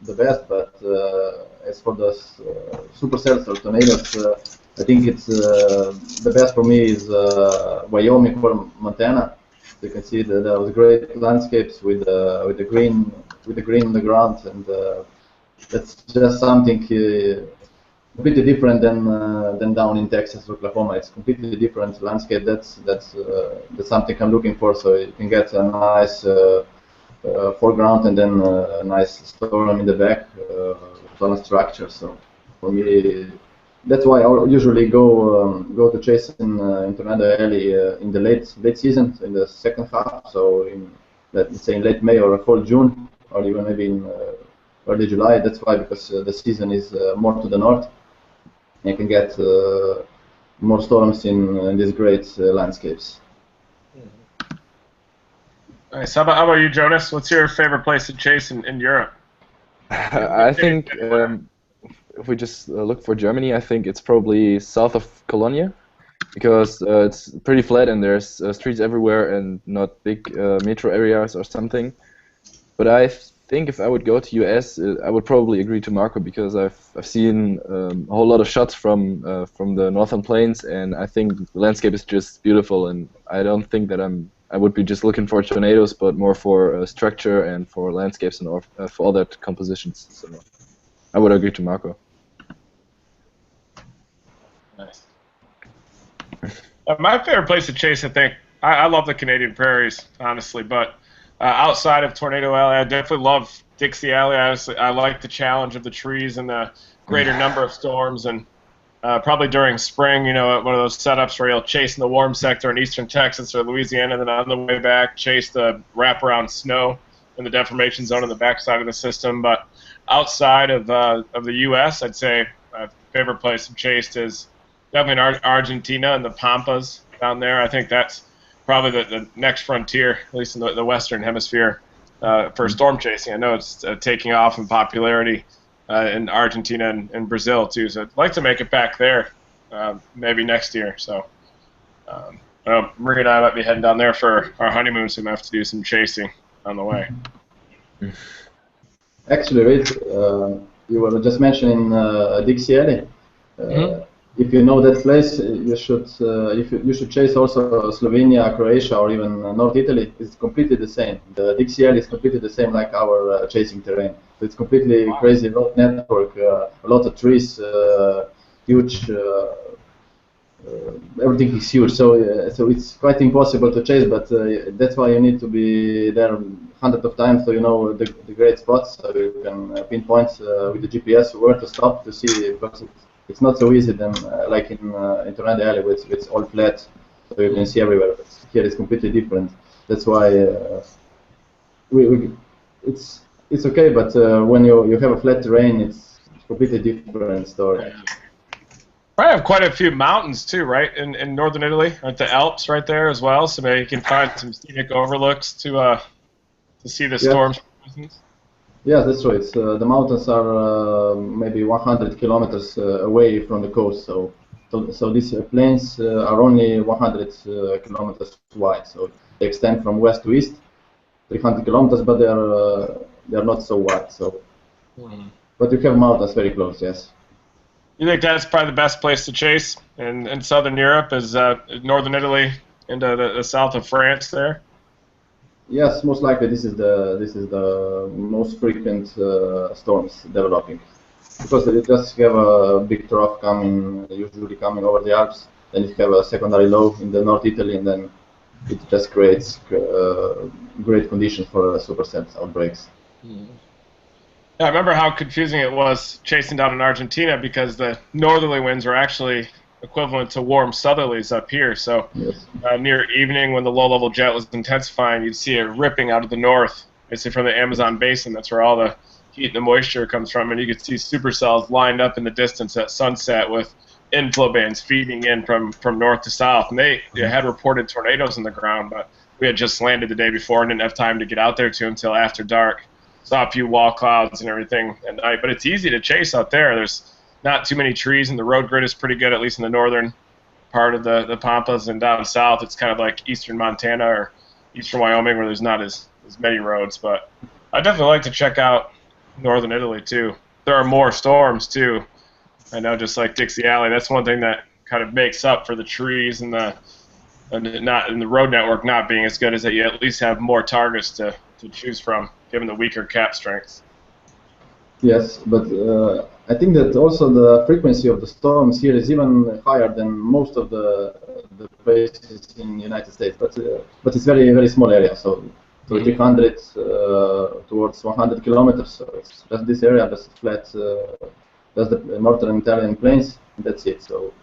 best, but as for the supercells or tornadoes, I think it's the best for me is Wyoming or Montana. You can see that there was great landscapes with the green on the ground, and that's just something completely different than down in Texas, Oklahoma. It's completely different landscape. That's something I'm looking for. So you can get a nice foreground and then a nice storm in the back, tunnel structure. So for me, that's why I usually go to chase in Tornado Alley in the late season, in the second half. So let's say in late May or fall June, or even maybe in early July. That's why, because the season is more to the north. You can get more storms in these great landscapes. Nice. How about you, Jonas? What's your favorite place to chase in Europe? I think if we just look for Germany, I think it's probably south of Cologne, because it's pretty flat and there's streets everywhere and not big metro areas or something. But I think if I would go to US, I would probably agree to Marco because I've seen a whole lot of shots from the northern plains, and I think the landscape is just beautiful. And I don't think that I would be just looking for tornadoes, but more for structure and for landscapes and for all that compositions. So I would agree to Marco. Nice. My favorite place to chase, I think, I love the Canadian prairies, honestly, but outside of Tornado Alley, I definitely love Dixie Alley. I like the challenge of the trees and the greater number of storms, and probably during spring, one of those setups where you'll chase in the warm sector in eastern Texas or Louisiana, and then on the way back, chase the wraparound snow in the deformation zone on the backside of the system. But outside of the U.S., I'd say my favorite place I've chased is definitely in Argentina and the Pampas down there. I think that's probably the next frontier, at least in the Western Hemisphere, for storm chasing. I know it's taking off in popularity in Argentina and Brazil too. So I'd like to make it back there, maybe next year. So Marie and I might be heading down there for our honeymoon, so we might have to do some chasing on the way. Actually, Reid, you were just mentioning Dixie Alley. If you know that place, you should you should chase also Slovenia, Croatia, or even North Italy. It's completely the same. The Dixie Alley is completely the same like our chasing terrain. So it's completely crazy road network, a lot of trees, huge. Everything is huge, so so it's quite impossible to chase. But that's why you need to be there hundreds of times, so you know the great spots. So you can pinpoint with the GPS where to stop to see, because it's not so easy then like in Tornado Alley, where it's all flat, so you can see everywhere. But here it's completely different. That's why it's okay, but when you have a flat terrain, it's completely different story. I have quite a few mountains too, right? In northern Italy, like the Alps, right there as well. So maybe you can find some scenic overlooks to see the storms. Yeah, that's right. The mountains are maybe 100 kilometers away from the coast, so these plains are only 100 kilometers wide. So they extend from west to east, 300 kilometers, but they are not so wide. So, but you have mountains very close, yes. You think that's probably the best place to chase in southern Europe, is northern Italy into the south of France there? Yes, most likely this is the most frequent storms developing, because they just have a big trough usually coming over the Alps. Then you have a secondary low in the North Italy, and then it just creates great conditions for supercells outbreaks. I remember how confusing it was chasing down in Argentina, because the northerly winds are actually equivalent to warm southerlies up here. So near evening, when the low-level jet was intensifying, you'd see it ripping out of the north, basically from the Amazon basin. That's where all the heat and the moisture comes from, and you could see supercells lined up in the distance at sunset with inflow bands feeding in from north to south. And they had reported tornadoes in the ground, but we had just landed the day before and didn't have time to get out there to until after dark. Saw a few wall clouds and everything at night, but it's easy to chase out there. There's not too many trees, and the road grid is pretty good, at least in the northern part of the Pampas, and down south it's kind of like eastern Montana or eastern Wyoming, where there's not as many roads. But I definitely like to check out northern Italy too. There are more storms too. I know, just like Dixie Alley, that's one thing that kind of makes up for the trees and the road network not being as good, is that you at least have more targets to choose from, given the weaker cap strengths. Yes, but I think that also the frequency of the storms here is even higher than most of the places in the United States. But it's very, very small area, so 300 towards 100 kilometers. So it's just this area, just flat, just the northern Italian plains. And that's it. So,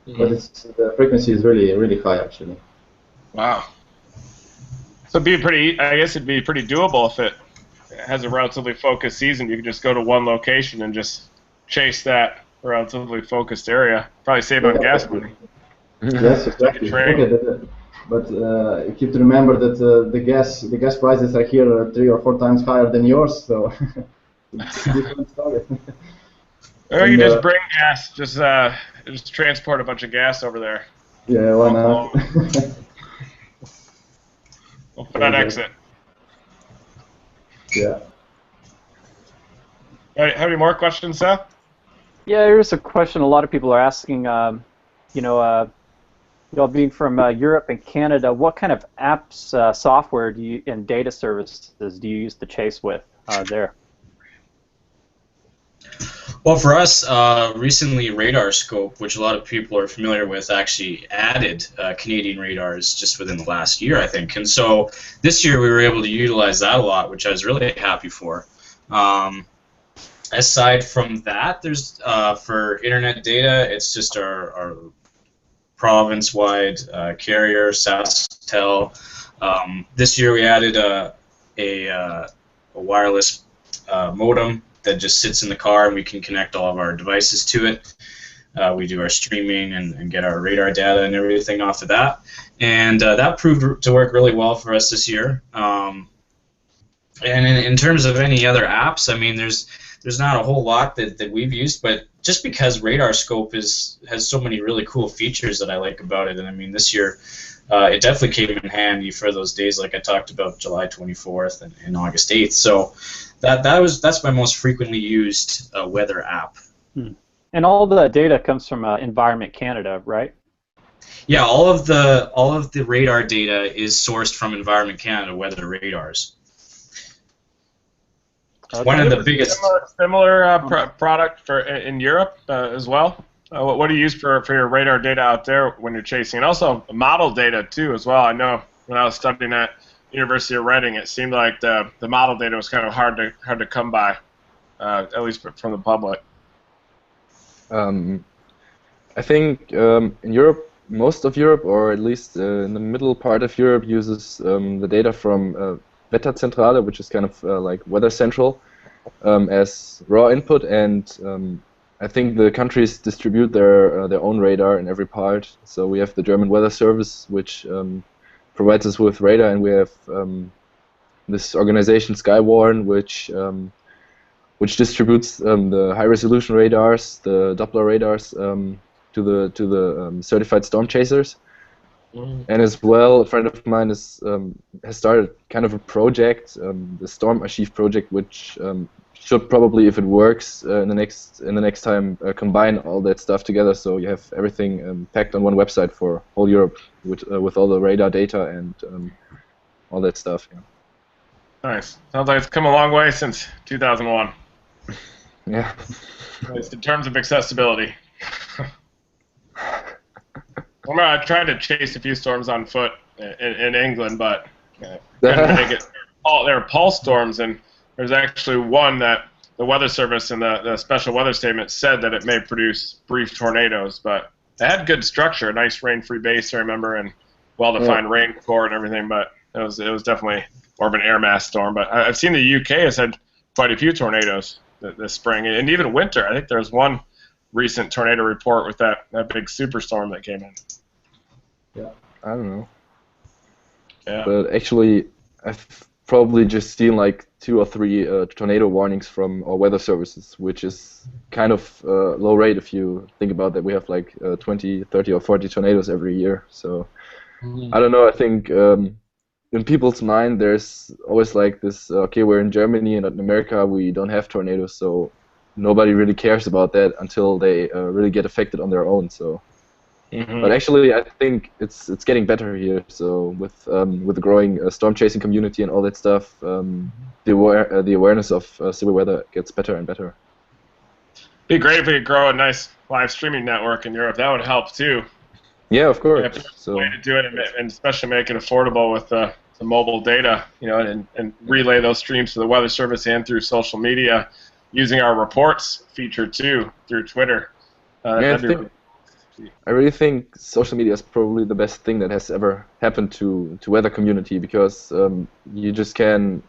but the frequency is really, really high actually. Wow. So I guess it'd be pretty doable if it has a relatively focused season. You can just go to one location and just chase that relatively focused area. Probably save on gas money. Yes, exactly. Okay, but you keep to remember that the gas prices are here 3 or 4 times higher than yours, so it's a different story. Or you just bring gas, just transport a bunch of gas over there. Yeah, why not? We'll FedEx it. Yeah. All right, have any more questions, Seth? Yeah, here's a question a lot of people are asking. You know, y'all being from Europe and Canada, what kind of apps, software do you and data services do you use to chase with there? Well, for us, recently Radar Scope, which a lot of people are familiar with, actually added Canadian radars just within the last year, I think. And so this year we were able to utilize that a lot, which I was really happy for. Aside from that, there's for internet data, it's just our province-wide carrier, SaskTel. This year we added a wireless modem that just sits in the car, and we can connect all of our devices to it. We do our streaming and get our radar data and everything off of that. And that proved to work really well for us this year. And in terms of any other apps, I mean, there's not a whole lot that we've used, but just because Radar Scope has so many really cool features that I like about it, and I mean, this year it definitely came in handy for those days like I talked about, July 24th and August 8th. So that's my most frequently used weather app. And all the data comes from Environment Canada, right? Yeah, all of the radar data is sourced from Environment Canada weather radars. Okay. One of the biggest similar product for in Europe as well. What do you use for your radar data out there when you're chasing? And also model data too as well. I know when I was studying at University of Reading, it seemed like the model data was kind of hard to come by, at least from the public. I think in Europe, most of Europe, or at least in the middle part of Europe, uses the data from Wetterzentrale, which is kind of like Weather Central, as raw input, and I think the countries distribute their own radar in every part. So we have the German Weather Service, which provides us with radar, and we have this organization Skywarn, which distributes the high-resolution radars, the Doppler radars, to the certified storm chasers. And as well, a friend of mine has started kind of a project, the Storm Archive project, which should probably, if it works, in the next time, combine all that stuff together, so you have everything packed on one website for whole Europe with all the radar data and all that stuff. Yeah. Nice. Sounds like it's come a long way since 2001. Yeah. At least in terms of accessibility. I tried to chase a few storms on foot in England, but they were pulse storms, and there's actually one that the Weather Service and the special weather statement said that it may produce brief tornadoes, but it had good structure, a nice rain-free base, I remember, and well-defined rain core and everything, but it was definitely more of an air mass storm. But I've seen the UK has had quite a few tornadoes this spring, and even winter. I think there was one recent tornado report with that big superstorm that came in. Yeah, I don't know. Yeah. But actually, I've probably just seen like 2 or 3 tornado warnings from our weather services, which is kind of low rate if you think about that. We have like 20, 30, or 40 tornadoes every year. So I don't know. I think in people's mind, there's always like this. Okay, we're in Germany and in America, we don't have tornadoes, so nobody really cares about that until they really get affected on their own. So. But actually, I think it's getting better here. So with the growing storm chasing community and all that stuff, the awareness of severe weather gets better and better. Be great if we could grow a nice live streaming network in Europe. That would help too. Yeah, of course. So way to do it, and especially make it affordable with the mobile data, and relay those streams to the Weather Service and through social media, using our reports feature too through Twitter. I really think social media is probably the best thing that has ever happened to weather community, because you just can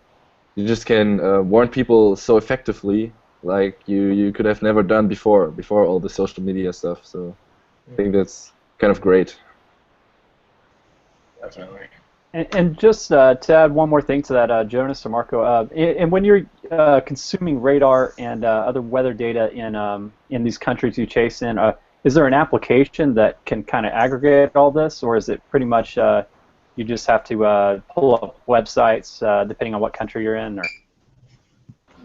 warn people so effectively, like you could have never done before all the social media stuff. So I think that's kind of great. Definitely. And just to add one more thing to that, Jonas or Marco, and when you're consuming radar and other weather data in these countries you chase in, is there an application that can kind of aggregate all this, or is it pretty much you just have to pull up websites depending on what country you're in? Or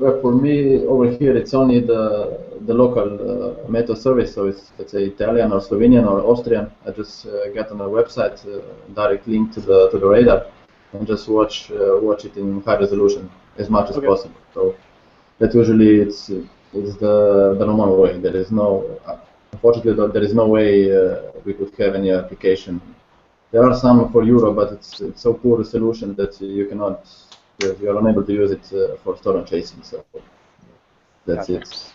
Well, for me over here, it's only the local metro service. So it's, let's say, Italian or Slovenian or Austrian. I just get on a website, direct link to the radar, and just watch it in high resolution as much as possible. So that usually it's the normal way. There is no, unfortunately, there is no way we could have any application. There are some for Euro, but it's so poor a solution that you cannot, you are unable to use it for storm chasing. So that's it.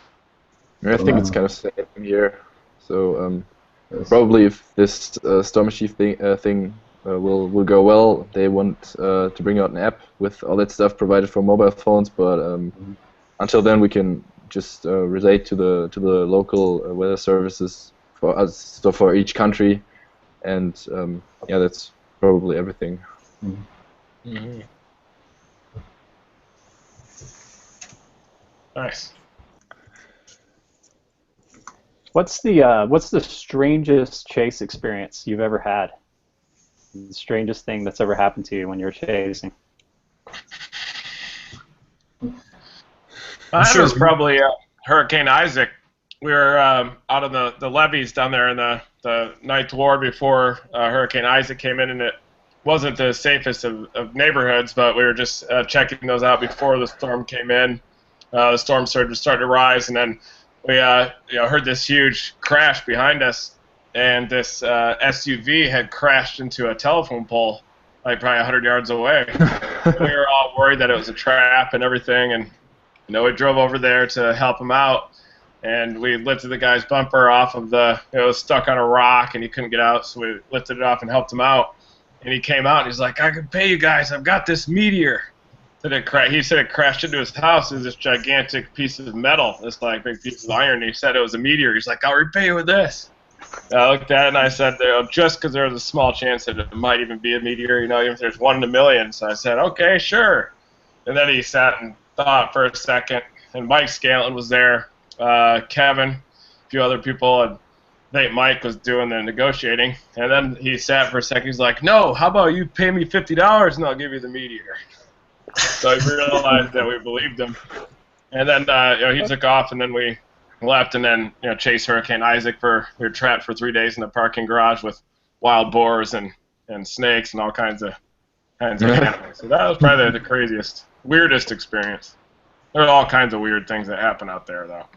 I think it's kind of same here. So yes. Probably if this storm chief thing will go well, they want to bring out an app with all that stuff provided for mobile phones. But until then, we can just relate to the local weather services for us, so for each country, and yeah, that's probably everything. Mm-hmm. Nice. What's the strangest chase experience you've ever had? The strangest thing that's ever happened to you when you're chasing? Mine was probably Hurricane Isaac. We were out on the levees down there in the Ninth Ward before Hurricane Isaac came in, and it wasn't the safest of neighborhoods, but we were just checking those out before the storm came in. The storm started to rise, and then we heard this huge crash behind us, and this SUV had crashed into a telephone pole, like probably 100 yards away. We were all worried that it was a trap and everything, and we drove over there to help him out, and we lifted the guy's bumper off of it was stuck on a rock, and he couldn't get out, so we lifted it off and helped him out. And he came out, and he's like, "I can pay you guys. I've got this meteor." He said it crashed into his house. It was this gigantic piece of metal, this like big piece of iron. He said it was a meteor. He's like, "I'll repay you with this." I looked at it and I said, just because there was a small chance that it might even be a meteor, even if there's 1 in a million. So I said, "Okay, sure." And then he sat and thought for a second. And Mike Scanlon was there, Kevin, a few other people, and I think Mike was doing the negotiating. And then he sat for a second. He's like, "No, how about you pay me $50 and I'll give you the meteor." So I realized that we believed him, and then he took off, and then we left, and then chased Hurricane Isaac. We were trapped for 3 days in the parking garage with wild boars and snakes and all kinds of animals. So that was probably the craziest, weirdest experience. There are all kinds of weird things that happen out there, though.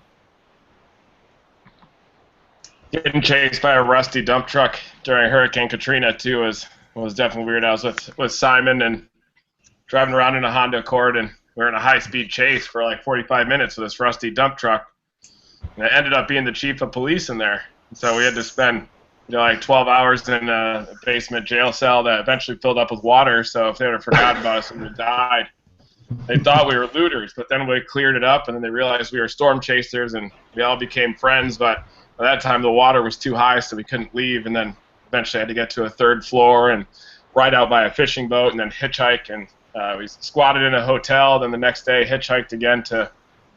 Getting chased by a rusty dump truck during Hurricane Katrina too was definitely weird. I was with Simon and driving around in a Honda Accord, and we were in a high-speed chase for like 45 minutes with this rusty dump truck. And it ended up being the chief of police in there. So we had to spend like 12 hours in a basement jail cell that eventually filled up with water. So if they would have forgotten about us, we would have died. They thought we were looters, but then we cleared it up, and then they realized we were storm chasers, and we all became friends. But by that time, the water was too high, so we couldn't leave. And then eventually had to get to a 3rd floor and ride out by a fishing boat, and then hitchhike. And we squatted in a hotel. Then the next day, hitchhiked again to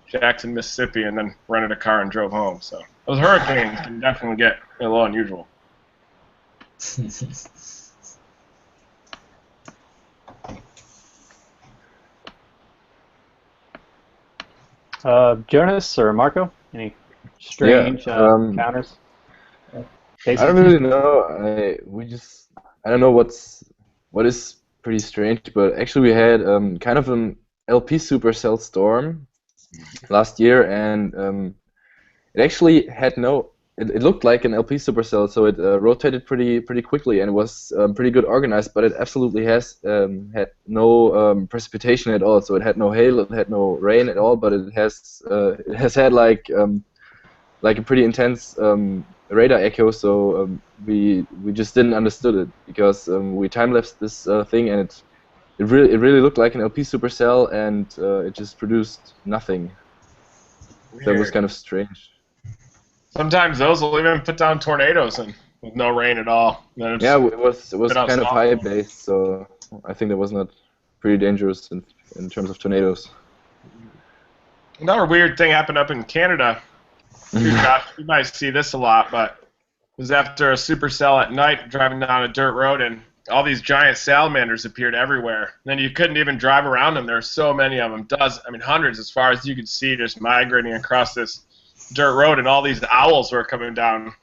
Jackson, Mississippi, and then rented a car and drove home. So those hurricanes can definitely get a little unusual. Jonas or Marco, any strange encounters? I don't really know. I don't know what is pretty strange, but actually we had kind of an LP supercell storm last year, and it actually had it looked like an LP supercell, so it rotated pretty quickly and was pretty good organized, but it absolutely had no precipitation at all. So it had no hail, it had no rain at all, but it has had like a pretty intense radar echo. So we just didn't understood it because we time-lapsed this thing, and it really looked like an LP supercell, and it just produced nothing. Weird. That was kind of strange. Sometimes those will even put down tornadoes and with no rain at all. Yeah, it was kind of high base, so I think that was not pretty dangerous in terms of tornadoes. Another weird thing happened up in Canada. You might see this a lot, but it was after a supercell at night, driving down a dirt road, and all these giant salamanders appeared everywhere. And then you couldn't even drive around them. There were so many of them, hundreds as far as you could see, just migrating across this dirt road. And all these owls were coming down,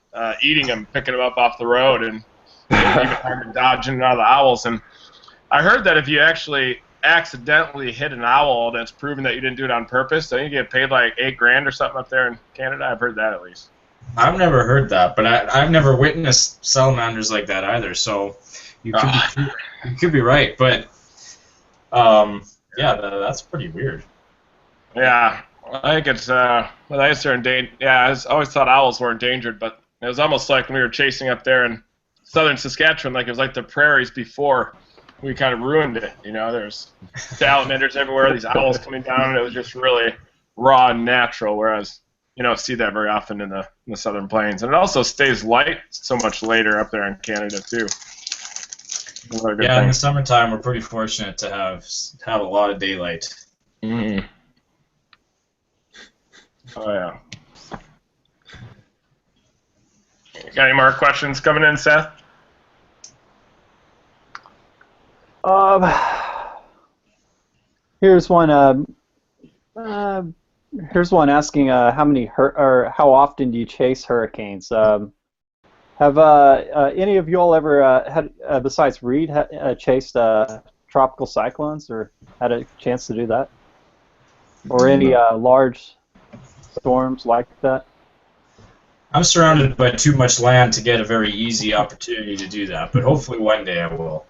eating them, picking them up off the road, and even hard to dodge in and out of the owls. And I heard that if you actually accidentally hit an owl, that's proven that you didn't do it on purpose. Then you get paid like $8,000 or something up there in Canada. I've heard that at least. I've never heard that, but I've never witnessed salamanders like that either. So you could be right, but yeah, that's pretty weird. Yeah, I think it's I guess they're endangered. Yeah, I always thought owls were endangered, but it was almost like when we were chasing up there in southern Saskatchewan, like it was like the prairies before we kind of ruined it. You know, there's salamanders everywhere, these owls coming down, and it was just really raw and natural. Whereas you don't see that very often in the southern plains, and it also stays light so much later up there in Canada too. Yeah, in the summertime, we're pretty fortunate to have a lot of daylight. Mm. Oh yeah. Got any more questions coming in, Seth? Here's one. Here's one asking how often do you chase hurricanes? Have any of you all ever had, besides Reed, chased tropical cyclones or had a chance to do that? Or any large storms like that? I'm surrounded by too much land to get a very easy opportunity to do that, but hopefully one day I will.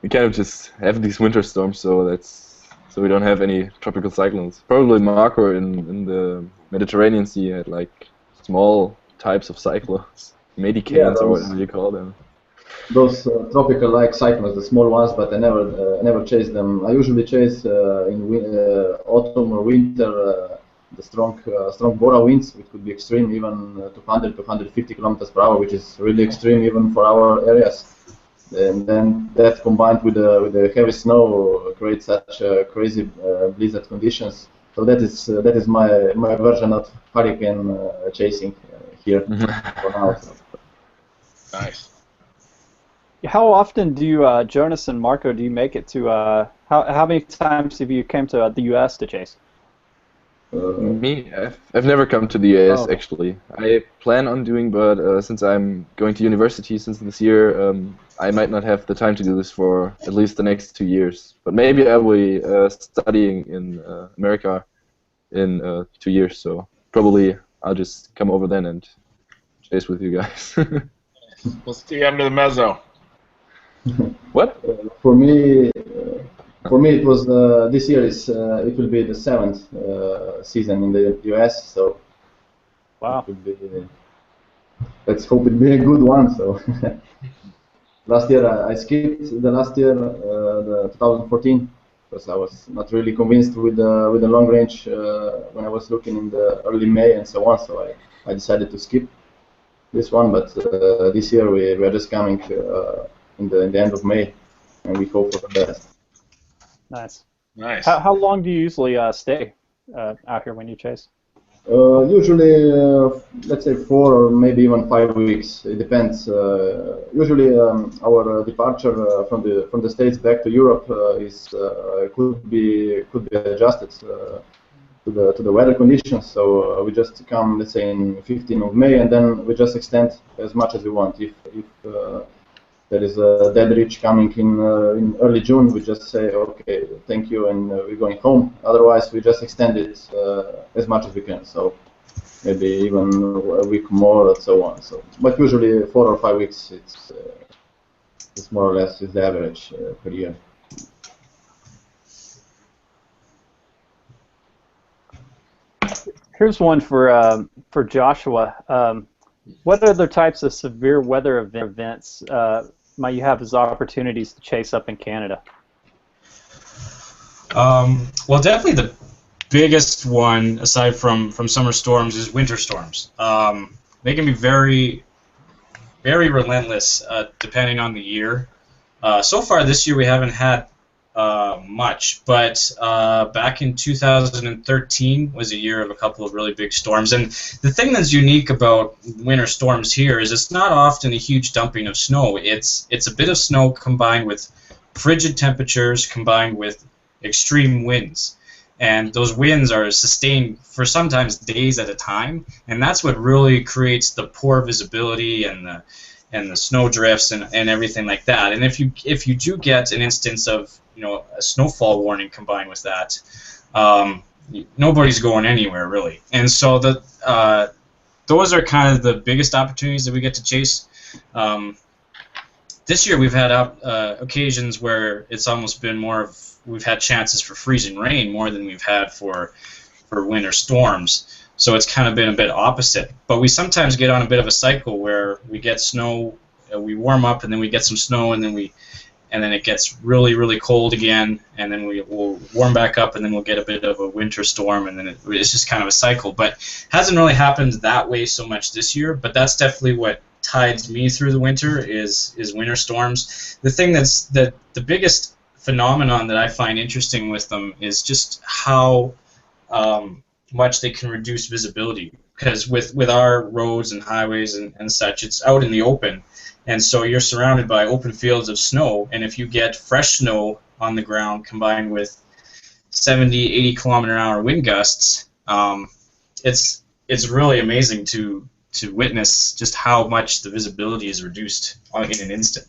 We kind of just have these winter storms, so we don't have any tropical cyclones. Probably Marco in the Mediterranean Sea had like small types of cyclones, medicans or whatever you call them. Those tropical-like cyclones, the small ones, but I never chase them. I usually chase in autumn or winter the strong Bora winds, which could be extreme, even 200 to 150 kilometers per hour, which is really extreme even for our areas. And then that combined with the heavy snow creates such crazy blizzard conditions. So that is my version of hurricane chasing here for now. So. Nice. How often do you, Jonas and Marco, do you make it to? How many times have you came to the U.S. to chase? Me, I've never come to the US actually. I plan on doing, but since I'm going to university since this year, I might not have the time to do this for at least the next 2 years. But maybe I will be studying in America in 2 years, so probably I'll just come over then and chase with you guys. We'll see you under the mezzo. What? For me, it was this year it will be the 7th season in the US. So wow. Let's hope it be a good one. So last year I skipped the last year, the 2014, because I was not really convinced with the long range when I was looking in the early May and so on. So I decided to skip this one. But this year we are just coming in the end of May, and we hope for the best. Nice. Nice. How long do you usually stay out here when you chase? Usually, let's say 4 or maybe even 5 weeks. It depends. Usually, our departure from the States back to Europe could be adjusted to the weather conditions. So we just come, let's say, in 15th of May, and then we just extend as much as we want. If there is a dead reach coming in early June, we just say, okay, thank you, and we're going home. Otherwise, we just extend it as much as we can. So maybe even a week more and so on. So, but usually 4 or 5 weeks, it's more or less is the average per year. Here's one for Joshua. What other types of severe weather events might you have as opportunities to chase up in Canada? Well, definitely the biggest one, aside from summer storms, is winter storms. They can be very, very relentless depending on the year. So far this year we haven't had much, but back in 2013 was a year of a couple of really big storms. And the thing that's unique about winter storms here is it's not often a huge dumping of snow. It's a bit of snow combined with frigid temperatures combined with extreme winds. And those winds are sustained for sometimes days at a time, and that's what really creates the poor visibility and the snow drifts and everything like that. And if you do get an instance of a snowfall warning combined with that, nobody's going anywhere really. And so those are kind of the biggest opportunities that we get to chase. This year we've had occasions where it's almost been more of we've had chances for freezing rain more than we've had for winter storms. So it's kind of been a bit opposite. But we sometimes get on a bit of a cycle where we get snow, we warm up, and then we get some snow, and then it gets really, really cold again, and then we'll warm back up, and then we'll get a bit of a winter storm, and then it's just kind of a cycle. But hasn't really happened that way so much this year, but that's definitely what tides me through the winter is winter storms. The thing the biggest phenomenon that I find interesting with them is just how much they can reduce visibility, because with our roads and highways and such, it's out in the open, and so you're surrounded by open fields of snow, and if you get fresh snow on the ground combined with 70, 80 km/h wind gusts, it's really amazing to witness just how much the visibility is reduced in an instant.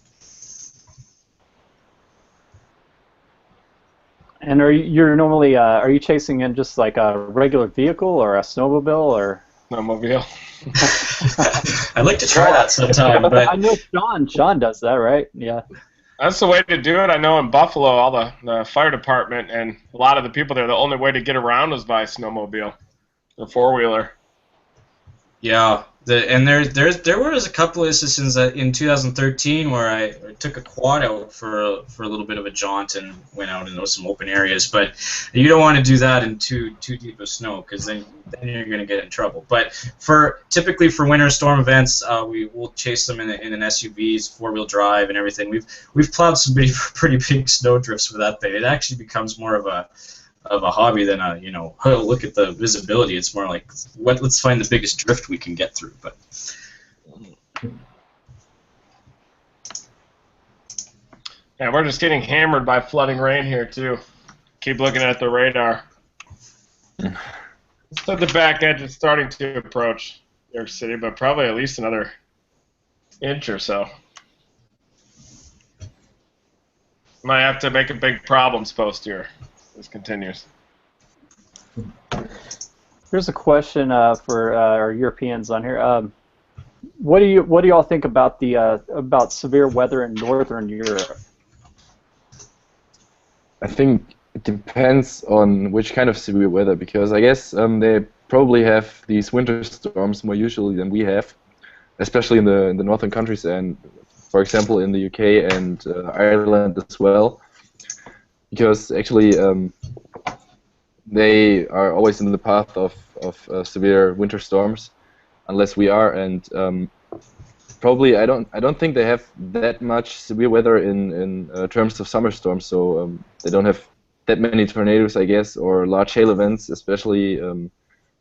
And you're normally are you chasing in just like a regular vehicle or a snowmobile or? Snowmobile. I'd like to try that sometime, but I know Sean does that, right? Yeah. That's the way to do it. I know in Buffalo, all the fire department and a lot of the people there, the only way to get around was by snowmobile, the four-wheeler. Yeah, there was a couple of instances in 2013 where I took a quad out for a little bit of a jaunt and went out into some open areas. But you don't want to do that in too deep of snow, because then you're going to get in trouble. But typically for winter storm events, we'll chase them in an SUVs, four-wheel drive, and everything. We've plowed some pretty big snow drifts with that thing. It actually becomes more of a hobby than oh, look at the visibility. It's more like let's find the biggest drift we can get through. But yeah, we're just getting hammered by flooding rain here too. Keep looking at the radar. So the back edge is starting to approach New York City, but probably at least another inch or so. Might have to make a big problems post here. This continues. Here's a question for our Europeans on here. What do you all think about about severe weather in northern Europe? I think it depends on which kind of severe weather, because I guess they probably have these winter storms more usually than we have, especially in the northern countries, and for example in the UK and Ireland as well. Because actually they are always in the path of severe winter storms, unless we are, and probably I don't think they have that much severe weather in terms of summer storms, so they don't have that many tornadoes, I guess, or large hail events, especially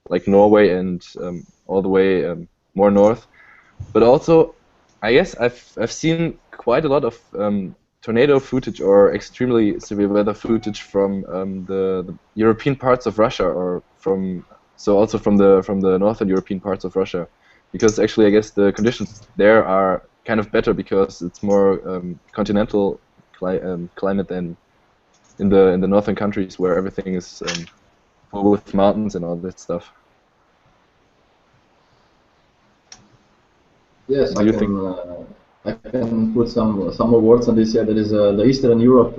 like Norway and all the way more north. But also, I guess I've seen quite a lot of tornado footage or extremely severe weather footage from the European parts of Russia, or also from the northern European parts of Russia, because actually I guess the conditions there are kind of better because it's more continental climate than in the northern countries where everything is full with mountains and all that stuff. Yes, I can put some more words on this. Yeah, there is the Eastern Europe,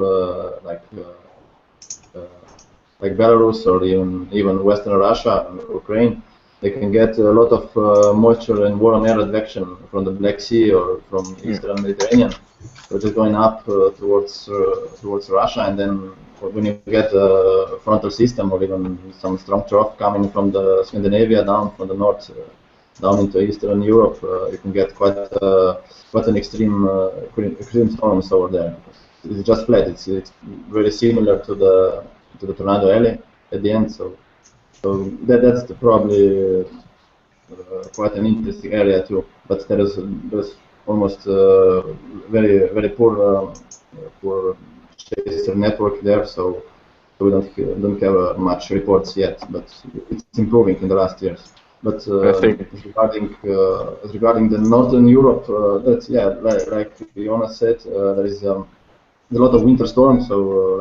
like Belarus or even Western Russia and Ukraine. They can get a lot of moisture and warm air advection from the Black Sea or from Eastern Mediterranean, which is going up towards Russia. And then when you get a frontal system or even some strong trough coming from the Scandinavia down from the north down into Eastern Europe, you can get quite an extreme storms over there. it's just flat. It's very similar to the Tornado Alley at the end. So that's probably quite an interesting area too. But there's almost very poor chaser network there. So we don't have much reports yet. But it's improving in the last years. But as regarding the Northern Europe, that's like Jonas said, there is a lot of winter storms, so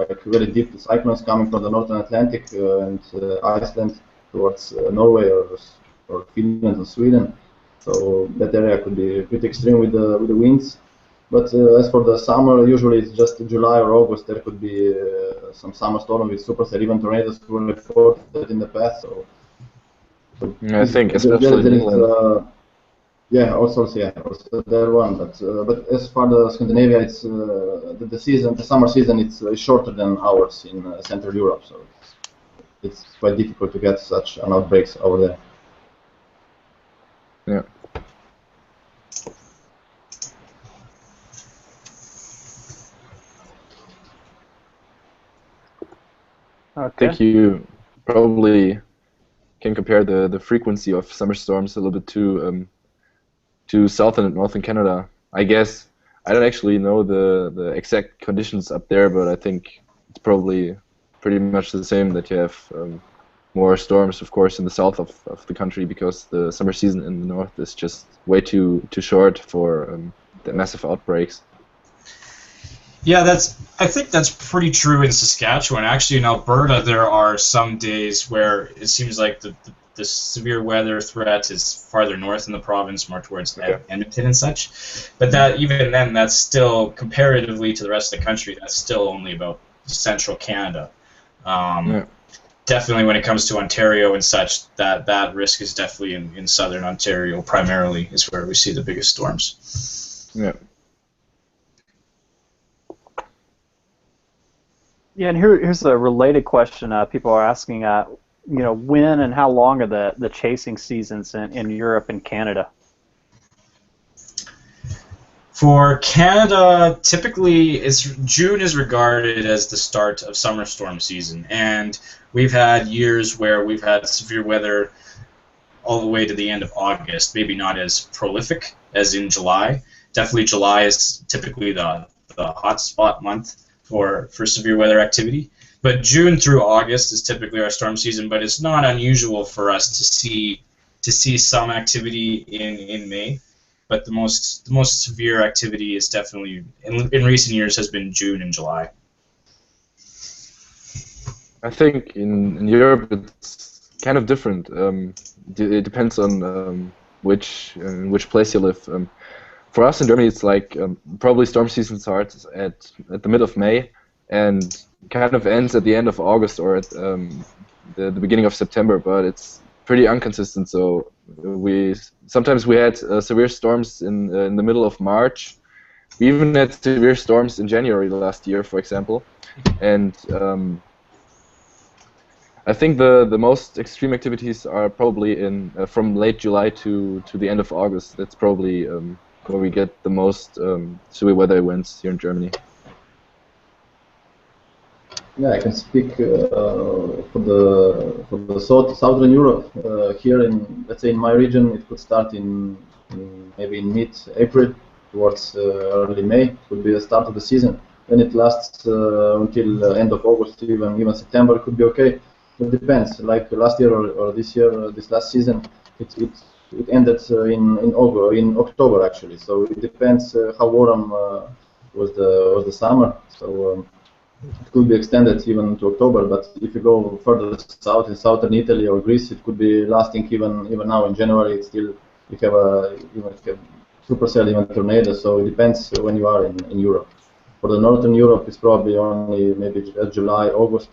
like very deep cyclones coming from the northern Atlantic and Iceland towards Norway or Finland or Sweden. So that area could be pretty extreme with the winds. But as for the summer, usually it's just July or August. There could be some summer storm with supercell, even tornadoes were reported in the past. So I think especially in England. Also that one. But as far as Scandinavia, it's the summer season, it's shorter than ours in Central Europe, so it's quite difficult to get such an outbreaks over there. Yeah. Okay. I think you probably can compare the frequency of summer storms a little bit to southern and northern Canada. I guess I don't actually know the exact conditions up there, but I think it's probably pretty much the same, that you have more storms, of course, in the south of the country, because the summer season in the north is just way too short for the massive outbreaks. Yeah, I think that's pretty true in Saskatchewan. Actually, in Alberta, there are some days where it seems like the severe weather threat is farther north in the province, more towards Edmonton and such. But even then, that's still, comparatively to the rest of the country, that's still only about central Canada. Definitely when it comes to Ontario and such, that risk is definitely in southern Ontario primarily, is where we see the biggest storms. Yeah. Yeah, and here's a related question people are asking. When and how long are the chasing seasons in Europe and Canada? For Canada, typically June is regarded as the start of summer storm season, and we've had years where we've had severe weather all the way to the end of August. Maybe not as prolific as in July. Definitely July is typically the hot spot month for severe weather activity. But June through August is typically our storm season, but it's not unusual for us to see some activity in May. But the most severe activity is definitely, in recent years, has been June and July. I think in Europe it's kind of different. It depends on which place you live. For us in Germany, it's like probably storm season starts at the mid of May and kind of ends at the end of August or at the beginning of September. But it's pretty inconsistent. So sometimes we had severe storms in the middle of March. We even had severe storms in January last year, for example. And I think the most extreme activities are probably from late July to the end of August. That's probably where we get the most severe weather events here in Germany. Yeah, I can speak for the southern Europe. Here let's say in my region, it could start maybe in mid-April towards early May. It could be the start of the season. Then it lasts until end of August, even September. It could be okay. It depends. Like last year or this year, this last season, it ended in October actually. So it depends how warm was the summer. So. It could be extended even to October, but if you go further south in southern Italy or Greece, it could be lasting even now in January. It's still you have supercell, even tornadoes. So it depends when you are in Europe. For the northern Europe, it's probably only maybe July, August,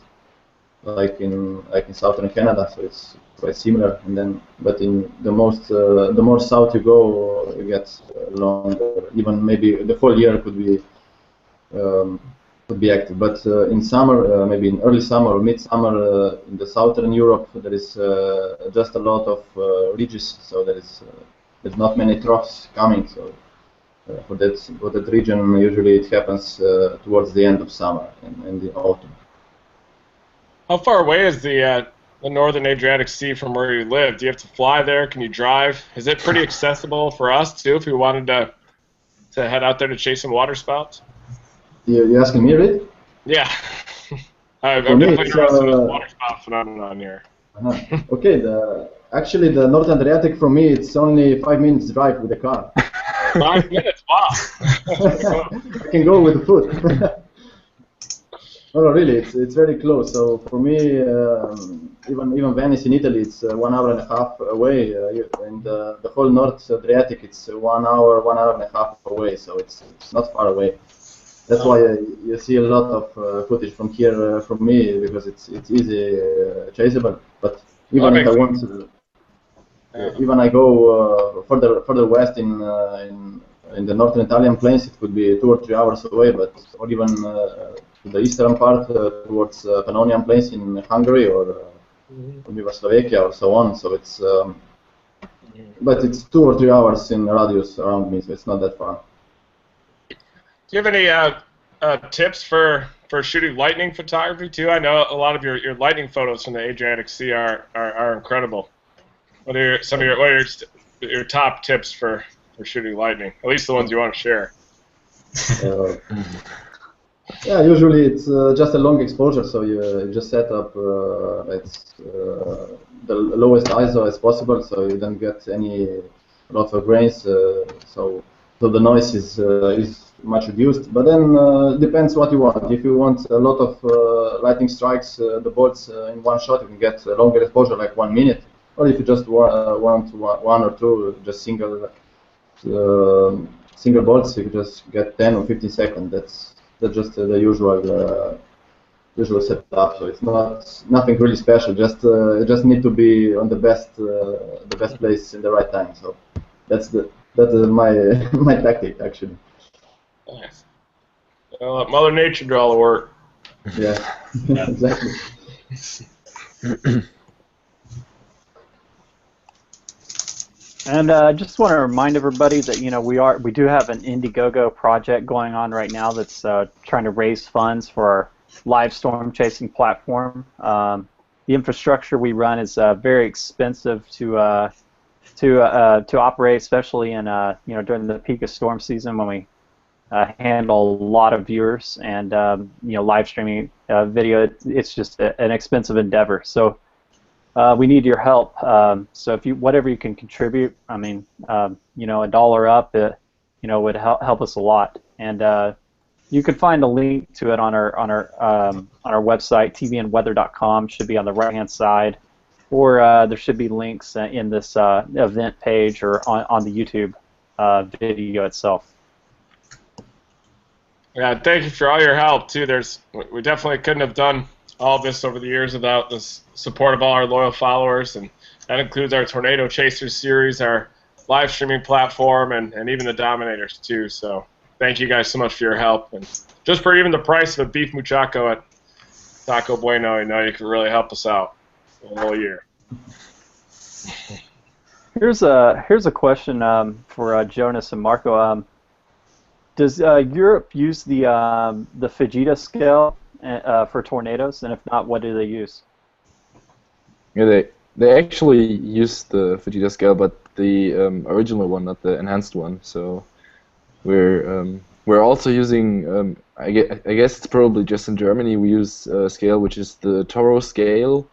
like in southern Canada. So it's quite similar. But in the more south you go, you get longer. Even maybe the whole year could be. Could be active, but in summer, maybe in early summer or mid-summer in the southern Europe, there is just a lot of ridges, so there's not many troughs coming. So For that region, usually it happens towards the end of summer and the autumn. How far away is the northern Adriatic Sea from where you live? Do you have to fly there? Can you drive? Is it pretty accessible for us too if we wanted to head out there to chase some water spouts? You asking me, Reed? Yeah. I'm For me, definitely it's interested in this water spout phenomenon here. okay. Actually, the North Adriatic from me, it's only 5 minutes drive with a car. 5 minutes, wow. I can go with the foot. No, really, it's very close. So for me, even Venice in Italy, it's 1 hour and a half away, and the whole North Adriatic, it's 1 hour, 1 hour and a half away. So it's not far away. That's why you see a lot of footage from here from me because it's easy chaseable. But even if I want to, even I go further west in the northern Italian plains, it could be 2 or 3 hours away. But or even to the eastern part towards Pannonian plains in Hungary or maybe Slovakia or so on. So it's but it's 2 or 3 hours in radius around me, so it's not that far. Do you have any tips for shooting lightning photography too? I know a lot of your lightning photos from the Adriatic Sea are incredible. What are your top tips for shooting lightning? At least the ones you want to share. Yeah, usually it's just a long exposure, so you just set up the lowest ISO as possible, so you don't get any lots of grains. So the noise is much reduced. But then depends what you want. If you want a lot of lightning strikes, the bolts in one shot, you can get a longer exposure, like 1 minute. Or if you just want one or two, just single bolts, you can just get 10 or 15 seconds. That's just the usual setup. So it's nothing really special. You just need to be on the best place in the right time. So that's my my tactic actually. Nice. Well, let Mother Nature do all the work. Yeah, exactly. And I just want to remind everybody that we do have an Indiegogo project going on right now that's trying to raise funds for our live storm chasing platform. The infrastructure we run is very expensive to operate, especially in during the peak of storm season when we handle a lot of viewers and live streaming video. It's just an expensive endeavor. So. We need your help. So if whatever you can contribute, I mean, $1 up, would help us a lot. And you can find a link to it on our website, tvnweather.com. Should be on the right-hand side, or there should be links in this event page or on the YouTube video itself. Yeah, thank you for all your help too. We definitely couldn't have done all of this over the years without the support of all our loyal followers, and that includes our Tornado Chasers series, our live streaming platform, and even the Dominators too. So thank you guys so much for your help, and just for even the price of a beef muchacho at Taco Bueno, you can really help us out the whole year. Here's a question for Jonas and Marco. Does Europe use the Fujita scale for tornadoes, and if not, what do they use? Yeah, they actually use the Fujita scale, but the original one, not the enhanced one. So we're also using I guess it's probably just in Germany we use a scale which is the Toro scale,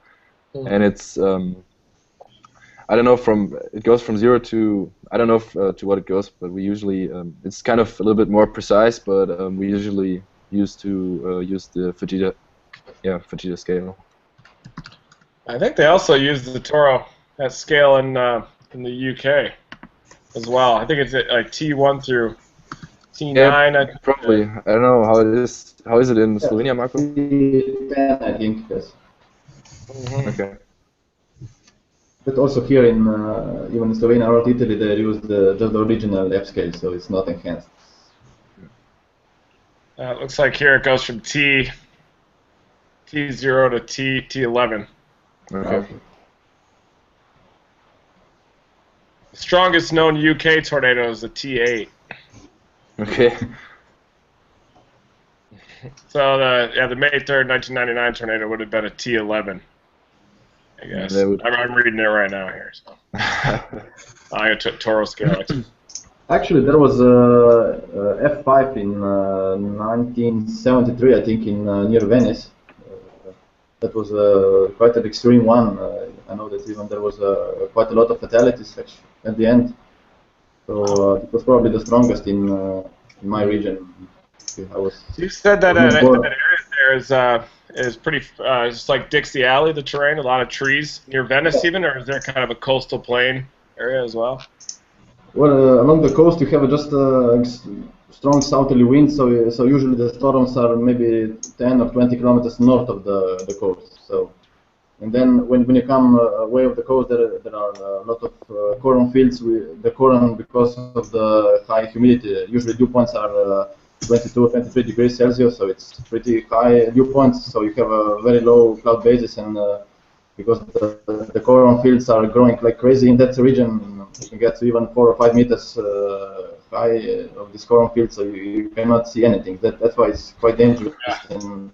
and it's I don't know it goes from 0 to I don't know to what it goes, but we usually it's kind of a little bit more precise, but we usually use the Fujita scale. I think they also use the Toro that scale in the UK as well. I think it's at like T1 through T9. Yeah, probably. I don't know how it is. How is it in Slovenia, Marco? T10, I think, yes. Okay. But also here in even in Slovenia or Italy, they use just the original F scale, so it's not enhanced. It looks like here it goes from T0 to T11. Okay. The strongest known UK tornado is the T8. Okay. So the May 3rd, 1999 tornado would have been a T11, I guess. That would- I'm reading it right now here. So. I took Toro scale. Actually, there was a F5 in 1973, I think, in near Venice. That was quite an extreme one. I know that even there was quite a lot of fatalities at the end. So it was probably the strongest in my region. I was. You said that was not that born. area there is pretty. It's like Dixie Alley, the terrain, a lot of trees near Venice, even, or is there kind of a coastal plain area as well? Well, along the coast you have just strong southerly winds, so usually the storms are maybe 10 or 20 kilometers north of the coast. So, and then when you come away of the coast, there are a lot of corn fields. The corn, because of the high humidity, usually dew points are 22 or 23 degrees Celsius, so it's pretty high dew points. So you have a very low cloud basis, and because the corn fields are growing like crazy in that region, you can get to even 4 or 5 meters high of this corn field, so you cannot see anything. That's why it's quite dangerous and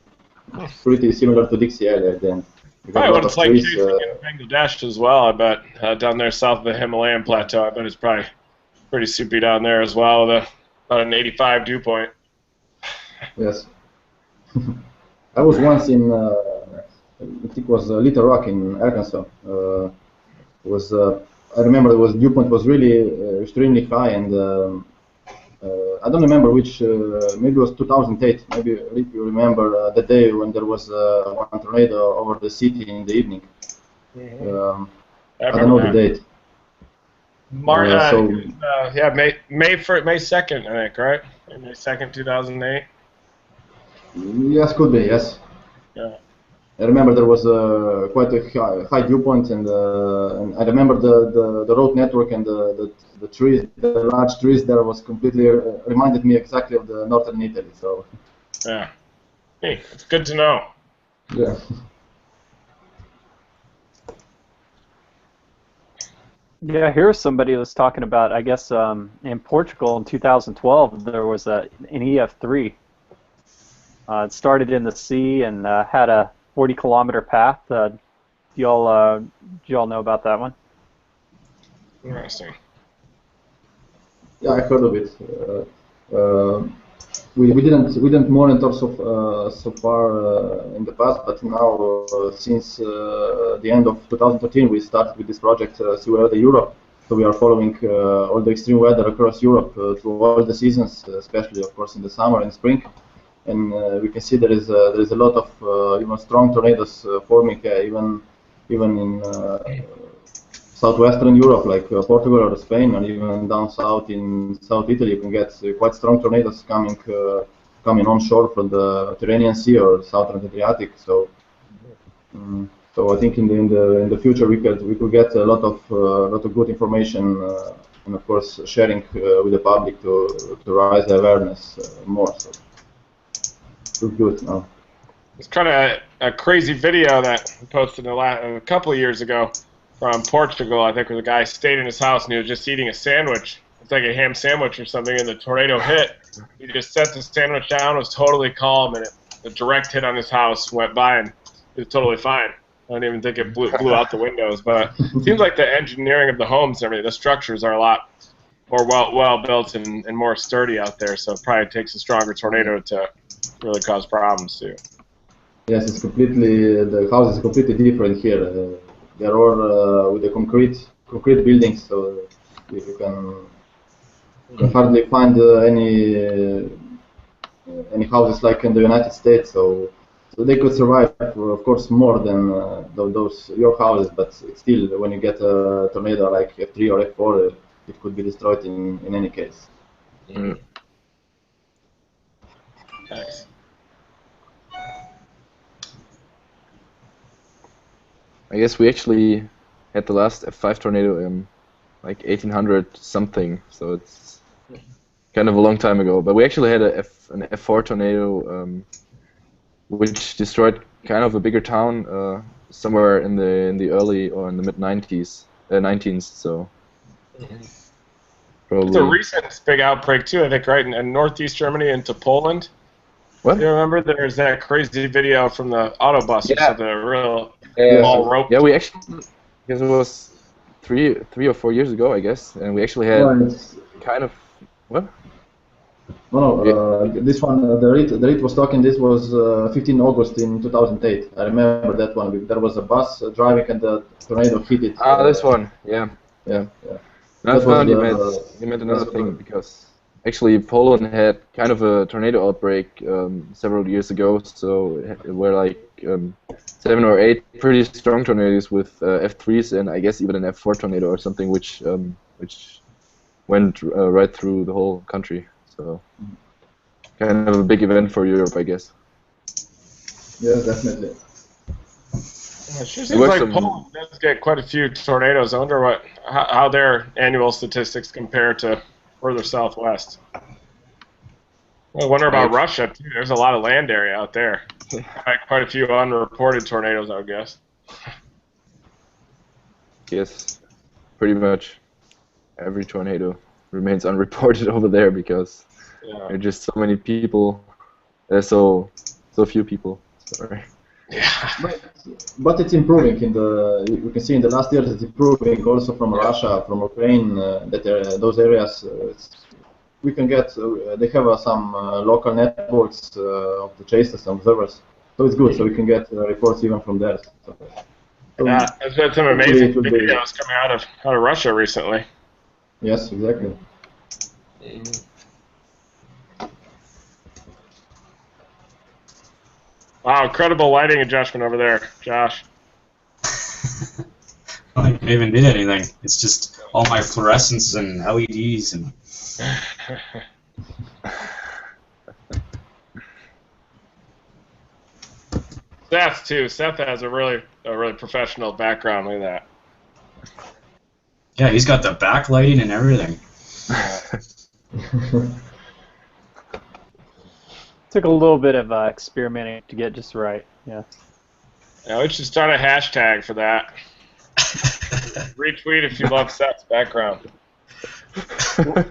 pretty similar to Dixie area then. You got Probably a what lot it's of like trees. chasing in Bangladesh as well. I bet down there south of the Himalayan plateau. I bet it's probably pretty soupy down there as well, with about an 85 dew point. Yes. I was once in, I think it was Little Rock in Arkansas. Was I remember dew point was really extremely high, and I don't remember which. Maybe it was 2008. Maybe if you remember the day when there was one tornado over the city in the evening. I don't know the date. Yeah, May 2nd, I think, right? May 2nd, 2008. Yes, could be. Yes. Yeah. I remember there was quite a high dew point, and I remember the road network and the trees, the large trees there was completely reminded me exactly of the northern Italy. So yeah, hey, it's good to know. Yeah. Yeah, here's somebody who was talking about, I guess, in Portugal in 2012, there was an EF3. It started in the sea and had a 40-kilometer path. Do y'all know about that one? Interesting. Yeah, I heard of it. We didn't monitor so far in the past, but now since the end of 2013 we started with this project Sea Weather Europe. So we are following all the extreme weather across Europe through all the seasons, especially of course in the summer and spring. And we can see there is a lot of strong tornadoes forming even in southwestern Europe, like Portugal or Spain, or even down south in South Italy. You can get quite strong tornadoes coming onshore from the Mediterranean Sea or southern Adriatic. So I think in the future we could get a lot of good information, and of course sharing with the public to raise the awareness more. So it's good now. It's kind of a crazy video that we posted a couple of years ago from Portugal, I think, where the guy stayed in his house and he was just eating a sandwich. It's like a ham sandwich or something, and the tornado hit. He just set the sandwich down, was totally calm, and the direct hit on his house went by, and it was totally fine. I don't even think it blew out the windows, but it seems like the engineering of the homes and everything, the structures are a lot more well built and more sturdy out there, so it probably takes a stronger tornado to really cause problems too. Yes, the house is completely different here. They're all with the concrete buildings, so you can hardly find any houses like in the United States. So they could survive, of course, more than those your houses. But still, when you get a tornado like F3 or F4, it could be destroyed in any case. Nice. I guess we actually had the last F5 tornado in like 1800 something, so it's kind of a long time ago. But we actually had an F4 tornado, which destroyed kind of a bigger town somewhere in the early or in the mid 90s, 19s. So Probably. It's a recent big outbreak too, I think, right in northeast Germany into Poland. What? You remember there's that crazy video from the autobus or Yeah. something, a real Yeah. all rope. Yeah, we actually, because it was three or 4 years ago, I guess, and we actually had No, it's, kind of what? no, this one, the Reed was talking, this was 15 August in 2008. I remember that one. There was a bus driving and the tornado hit it. Ah, this one. Yeah. Yeah. And I That was thought the- you meant another thing because actually Poland had kind of a tornado outbreak several years ago. So it were like 7 or 8 pretty strong tornadoes with F3s and I guess even an F4 tornado or something, which went right through the whole country. So kind of a big event for Europe, I guess. Yeah, definitely. It sure seems like Poland does get quite a few tornadoes. I wonder how their annual statistics compare to further southwest. I wonder about Russia too. There's a lot of land area out there. Quite a few unreported tornadoes, I would guess. Yes, pretty much every tornado remains unreported over there because there are just so many people. So few people. Sorry. Yeah. But it's improving. You can see in the last years it's improving. Also from Russia, from Ukraine, those areas we can get. They have some local networks of the chasers and observers, so it's good. So we can get reports even from there. So Yeah, there's been some amazing videos coming out of Russia recently. Yes, exactly. Wow, incredible lighting adjustment over there, Josh. I don't even need anything. It's just all my fluorescents and LEDs and. Seth too. Seth has a really professional background. Look at that. Yeah, he's got the backlighting and everything. Took a little bit of experimenting to get just right. Yeah. Yeah, we should start a hashtag for that. Retweet if you love Seth's background.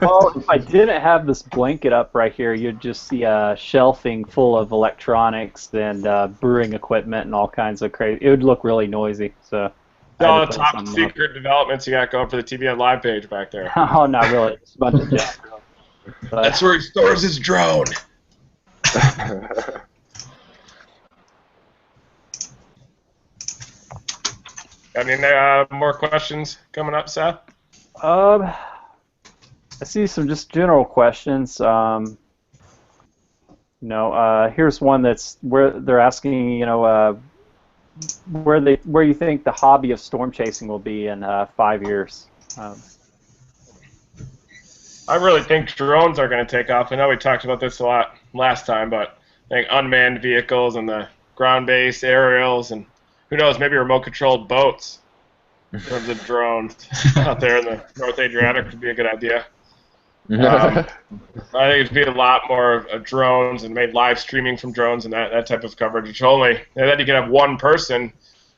Well, if I didn't have this blanket up right here, you'd just see shelving full of electronics and brewing equipment and all kinds of crazy. It would look really noisy. So. All the top secret developments you got going for the TVN Live page back there. Oh, not really. It's a bunch of junk. That's where he stores his drone. Any more questions coming up, Seth? I see some just general questions. Here's one that's where they're asking, where you think the hobby of storm chasing will be in 5 years. I really think drones are going to take off. I know we talked about this a lot last time, but I think unmanned vehicles and the ground-based aerials and who knows, maybe remote-controlled boats in terms of drones out there in the North Adriatic would be a good idea. I think it'd be a lot more of drones and maybe live streaming from drones and that type of coverage. Which and then you can have one person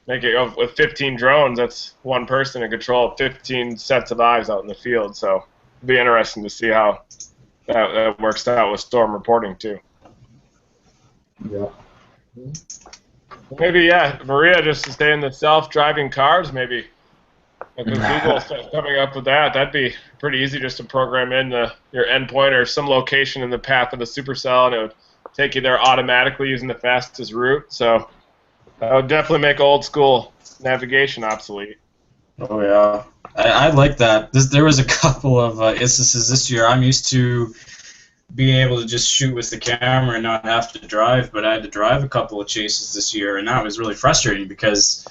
make it with 15 drones. That's one person in control of 15 sets of eyes out in the field. So it'd be interesting to see how that works out with storm reporting too. Yeah. Maybe Maria, just to stay in the self-driving cars, maybe. Because Google starts coming up with that, that'd be pretty easy just to program in your endpoint or some location in the path of the supercell, and it would take you there automatically using the fastest route. So that would definitely make old school navigation obsolete. Oh yeah, I like that. There was a couple of instances this year. I'm used to being able to just shoot with the camera and not have to drive, but I had to drive a couple of chases this year, and that was really frustrating because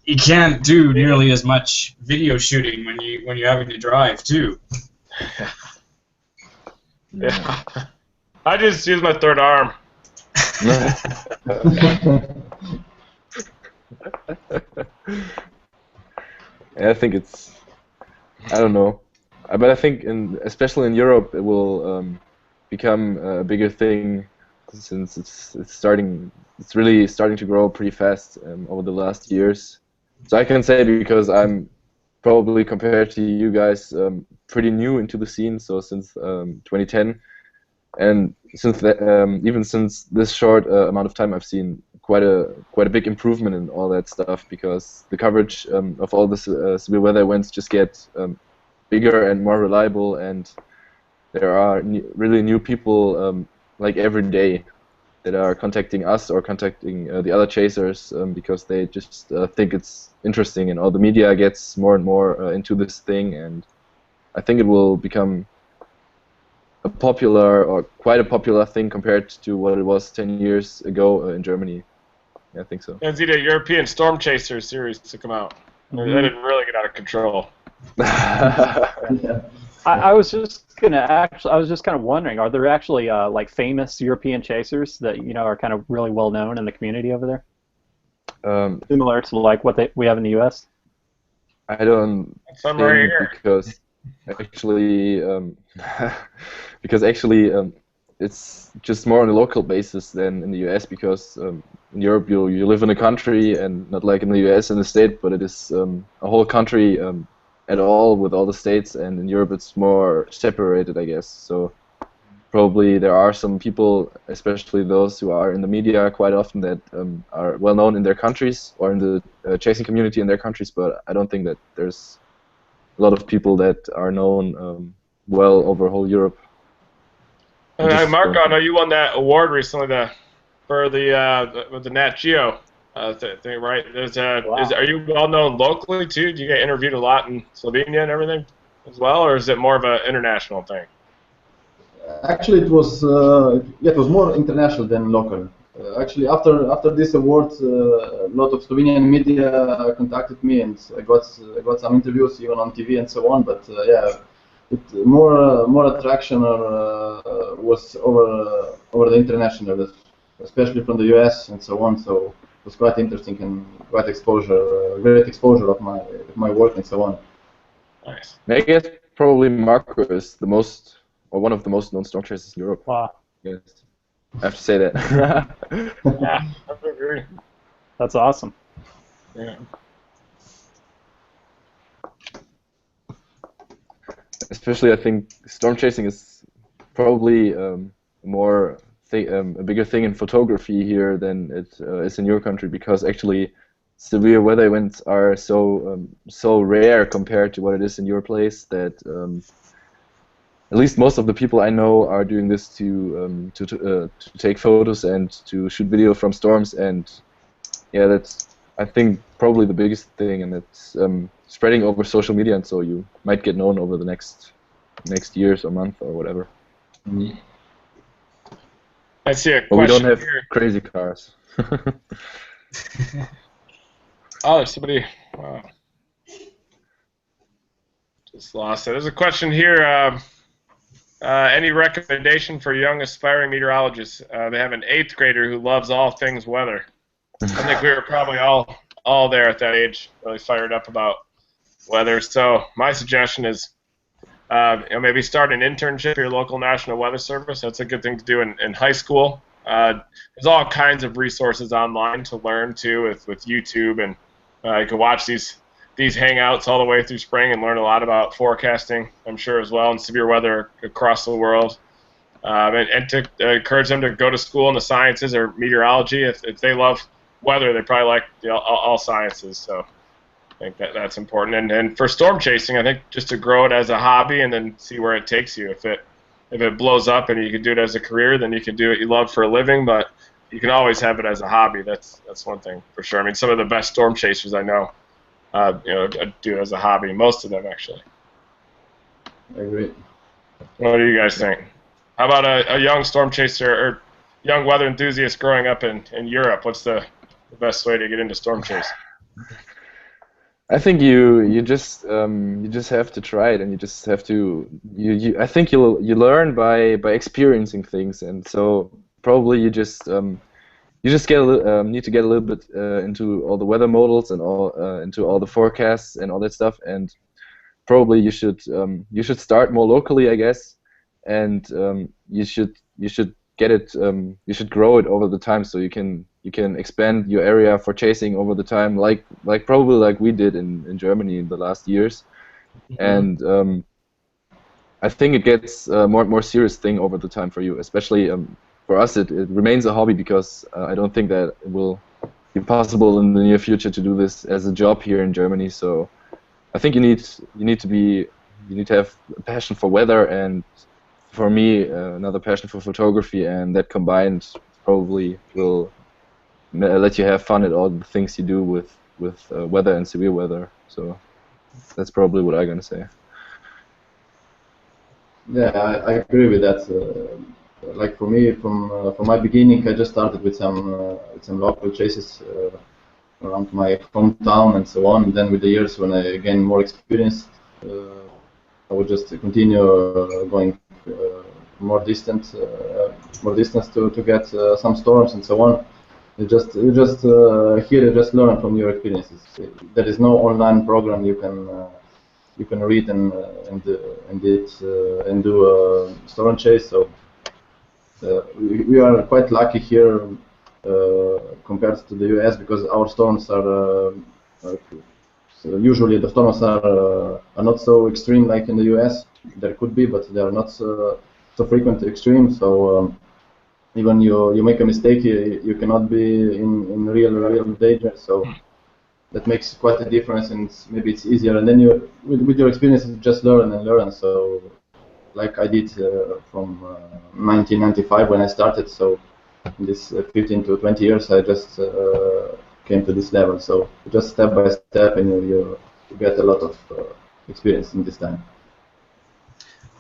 you can't do nearly as much video shooting when you're having to drive too. Yeah, I just use my third arm. I think I don't know, but I think especially in Europe it will become a bigger thing since it's really starting to grow pretty fast over the last years. So I can say because I'm probably compared to you guys pretty new into the scene, so since 2010, and since that, even since this short amount of time, I've seen quite a big improvement in all that stuff, because the coverage of all the severe weather events just get bigger and more reliable, and there are really new people like every day that are contacting us or contacting the other chasers because they just think it's interesting, and all the media gets more and more into this thing, and I think it will become a popular, or quite a popular thing compared to what it was 10 years ago in Germany. Yeah, I think so. There's the European Storm Chaser series to come out. That didn't really get out of control. Yeah. I was just kind of wondering, are there actually like famous European chasers that are kind of really well known in the community over there, similar to like what we have in the U.S.? I don't Some think right here. because actually it's just more on a local basis than in the US, because in Europe you live in a country, and not like in the US in a state, but it is a whole country at all, with all the states, and in Europe it's more separated, I guess. So probably there are some people, especially those who are in the media quite often, that are well known in their countries or in the chasing community in their countries, but I don't think that there's a lot of people that are known well over whole Europe. Marco, I know you won that award recently for the Nat Geo thing, right? Wow. Are you well known locally too? Do you get interviewed a lot in Slovenia and everything as well, or is it more of an international thing? Actually, it was more international than local. Actually, after this award, a lot of Slovenian media contacted me, and I got some interviews even on TV and so on. But more attraction was over the international, especially from the US and so on. So it was quite interesting and great exposure of my work and so on. Nice. I guess probably Marco is the most, or one of the most known storm chasers in Europe. Wow, Yes, I have to say that. Yeah, I agree. that's awesome. Yeah. Especially, I think storm chasing is probably a bigger thing in photography here than it is in your country, because actually severe weather events are so rare compared to what it is in your place, that at least most of the people I know are doing this to take photos and to shoot video from storms, and yeah, that's, I think, probably the biggest thing, and it's spreading over social media, and so you might get known over the next years or month or whatever. I see a But we don't question have here. crazy cars. Oh, there's somebody. Wow. Just lost it. There's a question here. Any recommendation for young aspiring meteorologists? They have an 8th grader who loves all things weather. I think we were probably all there at that age, really fired up about weather. So my suggestion is maybe start an internship at your local National Weather Service. That's a good thing to do in high school. There's all kinds of resources online to learn too, with YouTube, and you can watch these hangouts all the way through spring and learn a lot about forecasting, I'm sure, as well, and severe weather across the world. And to encourage them to go to school in the sciences or meteorology. If they love weather, they probably like all sciences. So I think that's important. And for storm chasing, I think just to grow it as a hobby and then see where it takes you. If it blows up and you can do it as a career, then you can do what you love for a living. But you can always have it as a hobby. That's one thing for sure. I mean, some of the best storm chasers I know, do it as a hobby. Most of them, actually. I agree. What do you guys think? How about a young storm chaser or young weather enthusiast growing up in Europe? What's the best way to get into storm chase? I think you just have to try it, and you just have to I think you learn by experiencing things, and so probably you just need to get a little bit into all the weather models and into all the forecasts and all that stuff, and probably you should start more locally, I guess, and you should get it, you should grow it over the time, so you can expand your area for chasing over the time, like probably like we did in Germany in the last years. And I think it gets more and more serious thing over the time for you, especially for us. It remains a hobby because I don't think that it will be possible in the near future to do this as a job here in Germany. So I think you need to have a passion for weather, and for me another passion for photography, and that combined probably will let you have fun at all the things you do with weather and severe weather. So that's probably what I'm gonna say. Yeah, I agree with that. Like for me, from my beginning, I just started with some local chases around my hometown and so on. And then with the years, when I gained more experience, I would just continue going more distance to get some storms and so on. Here you just learn from your experiences. There is no online program you can read and do a storm chase. So we are quite lucky here compared to the US, because our storms are so usually the storms are not so extreme like in the US. There could be, but they are not so frequent extreme. So even you make a mistake, you cannot be in real danger. So that makes quite a difference, and maybe it's easier. And then you, with your experience, you just learn and learn. So, like I did from 1995 when I started. So, in this 15 to 20 years, I just came to this level. So, just step by step, and you get a lot of experience in this time.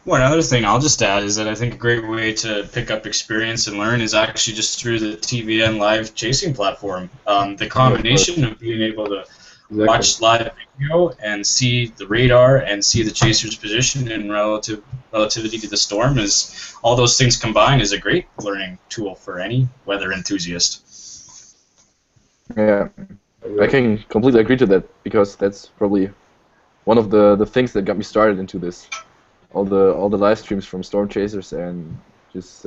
One other thing I'll just add is that I think a great way to pick up experience and learn is actually just through the TVN live chasing platform. The combination of being able to watch live video and see the radar and see the chaser's position in relativity to the storm, is all those things combined is a great learning tool for any weather enthusiast. Yeah, I can completely agree to that, because that's probably one of the things that got me started into this. All the live streams from storm chasers, and just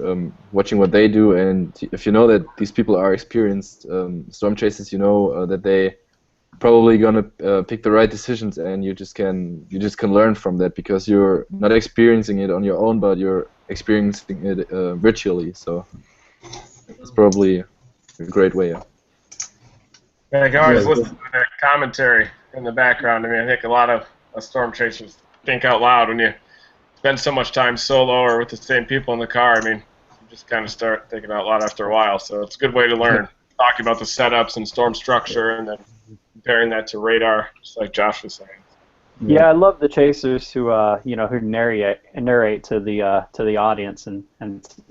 watching what they do. And if you know that these people are experienced storm chasers, you know that they probably gonna pick the right decisions, and you just can learn from that, because you're not experiencing it on your own, but you're experiencing it virtually. So it's probably a great way. Yeah, I can always listen to that commentary in the background. I mean, I think a lot of storm chasers think out loud when you spend so much time solo or with the same people in the car. I mean, you just kind of start thinking out loud after a while. So it's a good way to learn, talking about the setups and storm structure, and then comparing that to radar, just like Josh was saying. Yeah, I love the chasers who who narrate to the audience and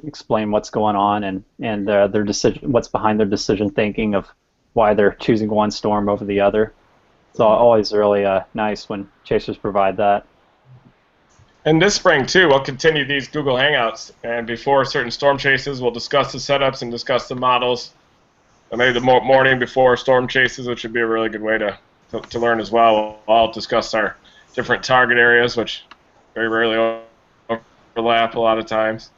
explain what's going on and their decision, what's behind their decision thinking of why they're choosing one storm over the other. It's always really nice when chasers provide that. And this spring, too, we'll continue these Google Hangouts. And before certain storm chases, we'll discuss the setups and discuss the models. And maybe the morning before storm chases, which would be a really good way to learn as well. We'll all discuss our different target areas, which very rarely overlap a lot of times,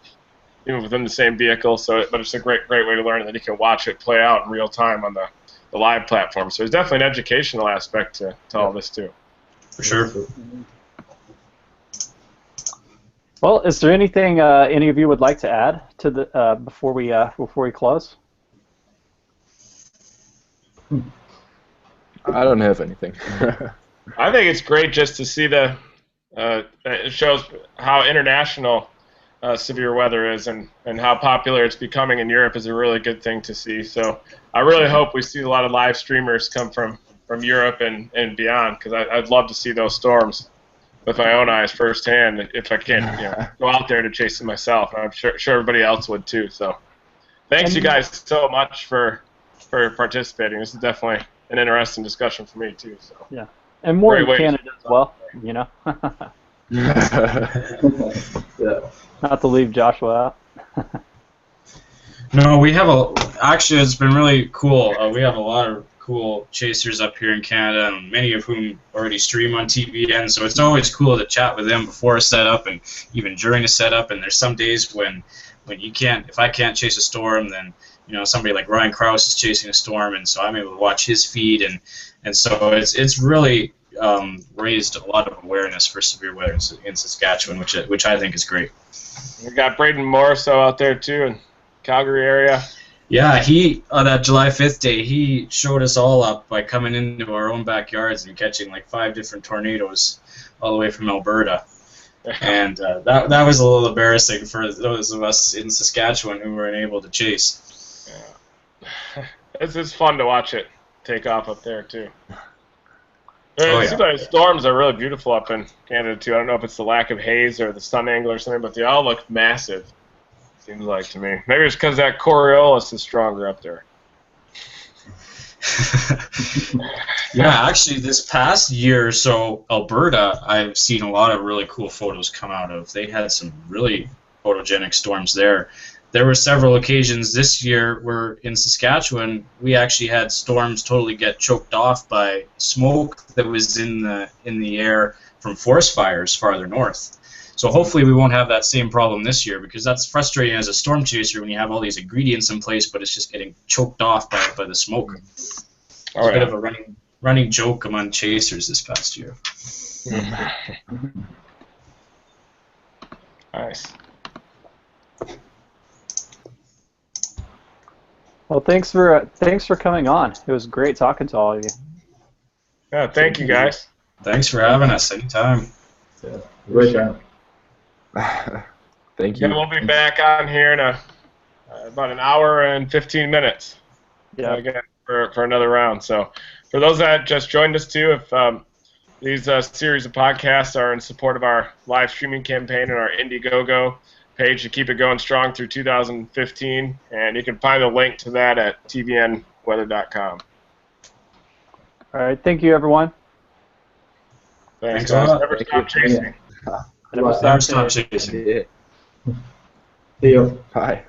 even within the same vehicle. But it's a great way to learn, and then you can watch it play out in real time on the live platform. So there's definitely an educational aspect to all this, too. For sure. Well, is there anything any of you would like to add to the before we close? I don't have anything. I think it's great just to see it shows how international severe weather is, and how popular it's becoming in Europe is a really good thing to see. So I really hope we see a lot of live streamers come from Europe and beyond, because I'd love to see those storms with my own eyes firsthand, if I can't go out there to chase them myself. And I'm sure everybody else would too. So thanks you guys so much for participating. This is definitely an interesting discussion for me too. So yeah, and more in Canada as well, you know. Yeah. Not to leave Joshua out. No, actually it's been really cool. We have a lot of cool chasers up here in Canada, and many of whom already stream on TVN, so it's always cool to chat with them before a setup and even during a setup. And there's some days when if I can't chase a storm, then somebody like Ryan Krause is chasing a storm, and so I'm able to watch his feed, and so it's really raised a lot of awareness for severe weather in Saskatchewan, which I think is great. We got Braden Morriso out there too in Calgary area. Yeah, he on that July 5th day, he showed us all up by coming into our own backyards and catching like 5 different tornadoes all the way from Alberta. And that was a little embarrassing for those of us in Saskatchewan who weren't able to chase. Yeah. It's fun to watch it take off up there too. Oh, It seems like storms are really beautiful up in Canada too. I don't know if it's the lack of haze or the sun angle or something, but they all look massive. Seems like to me. Maybe it's because that Coriolis is stronger up there. Yeah, actually, this past year or so, Alberta, I've seen a lot of really cool photos come out of. They had some really photogenic storms there. There were several occasions this year where in Saskatchewan, we actually had storms totally get choked off by smoke that was in the air from forest fires farther north. So hopefully we won't have that same problem this year, because that's frustrating as a storm chaser when you have all these ingredients in place, but it's just getting choked off by the smoke. It's a bit of a running joke among chasers this past year. Nice. Well, thanks for coming on. It was great talking to all of you. Yeah, thank you guys. Thanks for having us anytime. Yeah, great time. Thank you. Yeah, we'll be back on here in about an hour and 15 minutes. Yeah. Again, for another round. So, for those that just joined us too, if these series of podcasts are in support of our live streaming campaign and our Indiegogo page to keep it going strong through 2015, and you can find a link to that at tvnweather.com. All right. Thank you, everyone. Thanks, Thanks a guys. lot. Never stop chasing. Never Never stop stop chasing. Yeah. See you. Bye.